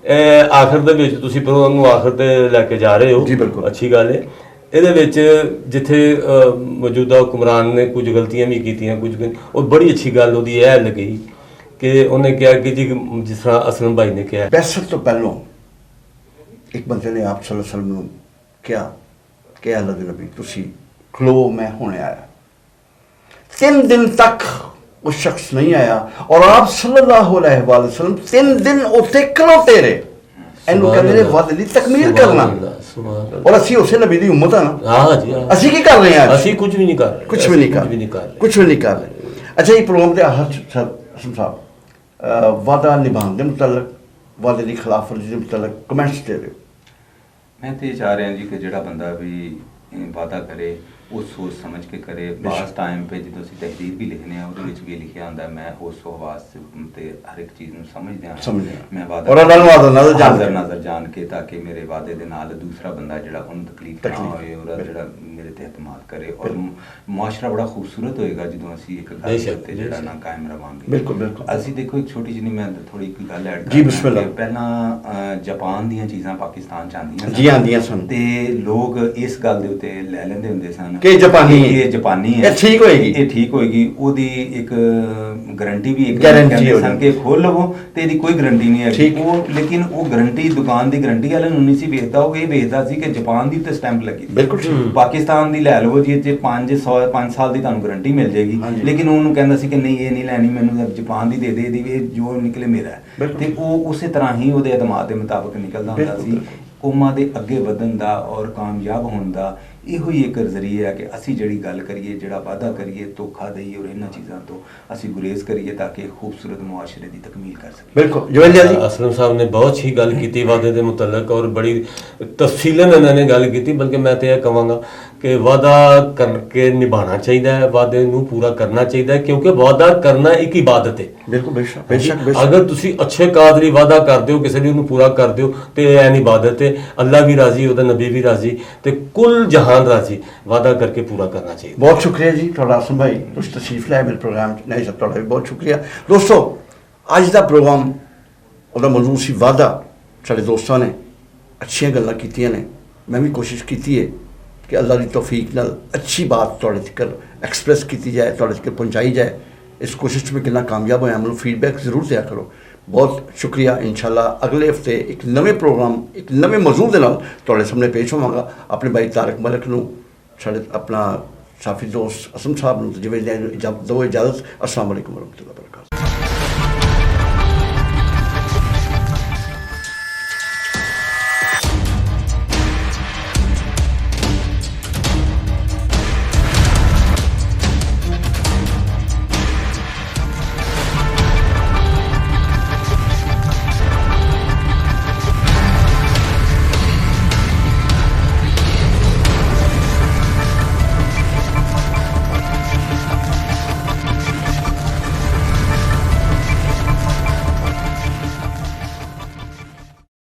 ਆਖਰ ਦੇ ਵਿੱਚ ਤੁਸੀਂ ਪ੍ਰੋਗਰਾਮ ਨੂੰ ਆਖਰ ਤੇ ਲੈ ਕੇ ਜਾ ਰਹੇ ਹੋ ਜੀ, ਬਿਲਕੁਲ ਅੱਛੀ ਗੱਲ ਹੈ। ਇਹਦੇ ਵਿੱਚ ਜਿੱਥੇ ਮੌਜੂਦਾ ਹੁਕਮਰਾਨ ਨੇ ਕੁਝ ਗਲਤੀਆਂ ਵੀ ਕੀਤੀਆਂ, ਕੁਝ ਉਹ ਬੜੀ ਅੱਛੀ ਗੱਲ ਉਹਦੀ ਇਹ ਲੱਗੀ ਕਿ ਉਹਨੇ ਕਿਹਾ ਕਿ ਜੀ ਜਿਸ ਤਰ੍ਹਾਂ ਅਸਲਮ ਭਾਈ ਨੇ ਕਿਹਾ ਬੈਸਤ ਤੋਂ ਪਹਿਲਾਂ ਇੱਕ ਬੰਦੇ ਨੇ ਆਪ ਸੱਲੱਲਾਹੁ ਅਲੈहि ਵਸੱਲਮ ਨੂੰ ਕਿਹਾ ਕਿ ਅੱਲਾਹ ਦੇ ਨਬੀ ਤੁਸੀਂ ਖਲੋ, ਮੈਂ ਹੁਣੇ ਆਇਆ। 3 दिन तक वो शख्स नहीं आया और आप सल्लल्लाहु अलैहि वसल्लम 3 दिन उत्थे खलोते रहे। ਇਹਨੂੰ ਕਹਿੰਦੇ ਨੇ ਵਾਅਦੇ ਦੀ ਤਕਮੀਲ ਕਰਨਾ। ਔਰ ਅਸੀਂ ਉਸੇ ਨਬੀ ਦੀ ਉਮਤ ਆ ਨਾ। ਹਾਂ ਜੀ, ਅਸੀਂ ਕੀ ਕਰ ਰਹੇ ਹਾਂ? ਅਸੀਂ ਕੁਝ ਵੀ ਨਹੀਂ ਕਰ ਰਹੇ, ਕੁਝ ਵੀ ਨਹੀਂ ਕਰ ਰਹੇ। ਅੱਛਾ, ਇਹ ਪ੍ਰੋਗਰਾਮ ਦੇ ਆਖਰ ਅਸਮ ਸਾਹਿਬ ਵਾਅਦਾ ਨਿਭਾਉਣ ਦੇ ਮੁਤਲਕ, ਵਾਅਦੇ ਦੀ ਖਿਲਾਫ ਵਰਜ਼ੀ ਦੇ ਮੁਤਲਕ ਕਮੈਂਟਸ ਦੇ ਦਿਓ। ਮੈਂ ਤੇ ਇਹ ਚਾਹ ਰਿਹਾ ਜੀ ਕਿ ਜਿਹੜਾ ਬੰਦਾ ਵੀ ਵਾਅਦਾ ਕਰੇ ਉਹ ਸੋਚ ਸਮਝ ਕੇ ਕਰੇ। ਬਾਸ ਟਾਈਮ पे ਜਦੋਂ ਅਸੀਂ ਤਹਿਰੀਰ ਵੀ ਲਿਖਨੇ ਆ ਉਹਦੇ ਵਿੱਚ ਵੀ ਲਿਖਿਆ ਹੁੰਦਾ ਮੈਂ ਉਸ ਆਵਾਜ਼ ਤੇ ਹਰ ਇੱਕ ਚੀਜ਼ ਨੂੰ ਸਮਝਦਾ ਮੈਂ ਵਾਅਦਾ ਔਰ ਨਜ਼ਰ ਜਾਣ ਕੇ ਤਾਂ ਕਿ ਮੇਰੇ ਵਾਅਦੇ ਦੇ ਨਾਲ ਦੂਸਰਾ ਬੰਦਾ ਜਿਹੜਾ ਉਹਨੂੰ ਤਕਲੀਫ ਨਾ ਹੋਏ ਔਰ ਜਿਹੜਾ ਮੇਰੇ ਤੇ ਇਤਮਾਦ ਕਰੇ ਔਰ ਮੁਆਸ਼ਰਾ ਬੜਾ ਖੂਬਸੂਰਤ ਹੋਏਗਾ ਜਦੋਂ ਅਸੀਂ ਇੱਕ ਗੱਲ ਤੇ ਜਿਹੜਾ ਨਾ ਕਾਇਮ ਰਵਾਂਗੇ। ਬਿਲਕੁਲ ਬਿਲਕੁਲ। ਅਸੀਂ ਦੇਖੋ ਇੱਕ ਛੋਟੀ ਜਿਹੀ ਮੈਂ ਥੋੜੀ ਇੱਕ ਗੱਲ ਐਡ ਜੀ ਬਿਸਮਿਲ੍ਲਾ। ਪਹਿਲਾਂ ਜਾਪਾਨ ਦੀਆਂ ਚੀਜ਼ਾਂ ਪਾਕਿਸਤਾਨ ਚ ਆਉਂਦੀਆਂ ਜੀ ਆਉਂਦੀਆਂ ਸਨ ਤੇ ਲੋਕ ਇਸ ਗੱਲ ਦੇ ਉੱਤੇ ਲੈ ਲੈਂਦੇ ਹੁੰਦੇ ਸਨ ਕਿ ਜਾਪਾਨੀ ਹੈ, ਇਹ ਠੀਕ ਹੋਏਗੀ, ਇਹ ਠੀਕ ਹੋਏਗੀ। ਉਹਦੀ ਇੱਕ ਗਾਰੰਟੀ ਵੀ ਇੱਕ ਗਾਰੰਟੀ ਸਨ ਕਿ ਖੋਲ ਲਵੋ ਤੇ ਇਹਦੀ ਕੋਈ ਗਾਰੰਟੀ ਨਹੀਂ ਹੈ ਉਹ। ਲੇਕਿਨ ਉਹ ਗਾਰੰਟੀ ਦੁਕਾਨ ਦੀ ਗਾਰੰਟੀ ਵਾਲੇ ਨੂੰ ਨਹੀਂ ਸੀ ਵੇਚਦਾ, ਉਹ ਇਹ ਵੇਚਦਾ ਸੀ ਕਿ ਜਾਪਾਨ ਦੀ ਤੇ ਸਟੈਂਪ ਲੱਗੀ। ਬਿਲਕੁਲ ਠੀਕ। ਪਾਕਿਸਤਾਨ ਦੀ ਲੈ ਲਵੋ ਜੀ, 5 ਸਾਲ ਦੀ ਤੁਹਾਨੂੰ ਗਾਰੰਟੀ ਮਿਲ ਜਾਏਗੀ। ਲੇਕਿਨ ਉਹਨੂੰ ਕਹਿੰਦਾ ਸੀ ਕਿ ਨਹੀਂ ਇਹ ਨਹੀਂ ਲੈਣੀ, ਮੈਨੂੰ ਜਾਪਾਨ ਦੀ ਦੇ ਦੇ, ਇਹਦੀ ਜੋ ਨਿਕਲੇ ਮੇਰਾ। ਤੇ ਉਹ ਉਸੇ ਤਰ੍ਹਾਂ ਹੀ ਉਹਦੇ ਅਦਮਾਦ ਦੇ ਮੁਤਾਬਕ ਨਿਕਲਦਾ ਹੁੰਦਾ ਸੀ। ਕੌਮਾਂ ਦੇ ਅੱਗੇ ਵਧਣ ਦਾ ਔਰ ਕਾਮਯਾਬ ਹੋਣ ਦਾ ਇਹੋ ਹੀ ਇੱਕ ਜ਼ਰੀਆ ਹੈ ਕਿ ਅਸੀਂ ਜਿਹੜੀ ਗੱਲ ਕਰੀਏ, ਜਿਹੜਾ ਵਾਅਦਾ ਕਰੀਏ, ਧੋਖਾ ਦੇਈਏ ਔਰ ਇਹਨਾਂ ਚੀਜ਼ਾਂ ਤੋਂ ਅਸੀਂ ਗੁਰੇਜ਼ ਕਰੀਏ ਤਾਂ ਕਿ ਖੂਬਸੂਰਤ ਮੁਆਸ਼ਰੇ ਦੀ ਤਕਮੀਲ ਕਰ ਸਕੀਏ। ਬਿਲਕੁਲ ਜਵੈਲਿਆ ਜੀ, ਅਸਲਮ ਸਾਹਿਬ ਨੇ ਬਹੁਤ ਹੀ ਗੱਲ ਕੀਤੀ ਵਾਅਦੇ ਦੇ ਮੁਤਲਕ ਔਰ ਬੜੀ ਤਫਸੀਲਨ ਇਹਨਾਂ ਨੇ ਗੱਲ ਕੀਤੀ। ਬਲਕਿ ਮੈਂ ਤੇ ਇਹ ਕਹਾਂਗਾ ਕਿ ਵਾਅਦਾ ਕਰਕੇ ਨਿਭਾਉਣਾ ਚਾਹੀਦਾ ਹੈ, ਵਾਅਦੇ ਨੂੰ ਪੂਰਾ ਕਰਨਾ ਚਾਹੀਦਾ ਹੈ ਕਿਉਂਕਿ ਵਾਅਦਾ ਕਰਨਾ ਇੱਕ ਇਬਾਦਤ ਹੈ। ਬਿਲਕੁਲ ਬੇਸ਼ੱਕ। ਅਗਰ ਤੁਸੀਂ ਅੱਛੇ ਕਾਦਰੀ ਵਾਅਦਾ ਕਰਦੇ ਹੋ, ਕਿਸੇ ਲਈ ਉਹਨੂੰ ਪੂਰਾ ਕਰਦੇ ਹੋ ਤੇ ਇਹ ਐਨ ਇਬਾਦਤ ਹੈ। ਅੱਲਾਹ ਵੀ ਰਾਜ਼ੀ, ਉਹਦਾ ਨਬੀ ਵੀ ਰਾਜ਼ੀ ਤੇ ਕੁੱਲ ਜਹਾਨ ਰਾਜ਼ੀ। ਵਾਅਦਾ ਕਰਕੇ ਪੂਰਾ ਕਰਨਾ ਚਾਹੀਦਾ। ਬਹੁਤ ਸ਼ੁਕਰੀਆ ਜੀ ਤੁਹਾਡਾ ਅਸਮ ਭਾਈ, ਤੁਸੀਂ ਤਸ਼ਰੀਫ ਲਾਏ ਮੇਰੇ ਪ੍ਰੋਗਰਾਮ 'ਚ। ਨਹੀਂ ਸਰ, ਤੁਹਾਡਾ ਵੀ ਬਹੁਤ ਸ਼ੁਕਰੀਆ। ਦੋਸਤੋ, ਅੱਜ ਦਾ ਪ੍ਰੋਗਰਾਮ ਉਹਦਾ ਮੌਜੂ ਸੀ ਵਾਅਦਾ। ਸਾਡੇ ਦੋਸਤਾਂ ਨੇ ਅੱਛੀਆਂ ਗੱਲਾਂ ਕੀਤੀਆਂ ਨੇ, ਮੈਂ ਵੀ ਕੋਸ਼ਿਸ਼ ਕੀਤੀ ਹੈ ਕਿ ਅੱਲਾਹ ਦੀ ਤੌਫੀਕ ਨਾਲ ਅੱਛੀ ਬਾਤ ਤੁਹਾਡੇ ਤੱਕ ਐਕਸਪ੍ਰੈਸ ਕੀਤੀ ਜਾਏ, ਤੁਹਾਡੇ ਤੱਕ ਪਹੁੰਚਾਈ ਜਾਏ। ਇਸ ਕੋਸ਼ਿਸ਼ 'ਚ ਮੈਂ ਕਿੰਨਾ ਕਾਮਯਾਬ ਹੋਇਆ, ਮੈਨੂੰ ਫੀਡਬੈਕ ਜ਼ਰੂਰ ਦਿਆ ਕਰੋ। ਬਹੁਤ ਸ਼ੁਕਰੀਆ। ਇੰਸ਼ਾਅੱਲਾ ਅਗਲੇ ਹਫਤੇ ਇੱਕ ਨਵੇਂ ਪ੍ਰੋਗਰਾਮ, ਇੱਕ ਨਵੇਂ ਮੌਜੂ ਦੇ ਨਾਲ ਤੁਹਾਡੇ ਸਾਹਮਣੇ ਪੇਸ਼ ਹੋਵਾਂਗਾ। ਆਪਣੇ ਭਾਈ ਤਾਰਕ ਮਲਿਕ ਨੂੰ, ਸਾਡੇ ਆਪਣਾ ਸਾਫੀ ਦੋਸਤ ਅਸਮ ਸਾਹਿਬ ਨੂੰ ਜਿਵੇਂ ਦਿਓ ਇਜਾਜ਼ਤ। ਅਸਲਾਮ ਵਾਲੇਕੁਮ ਵਰਹਿਮਤੁல்லாਹ ਵਬਰਕਾਤੁਹੂ।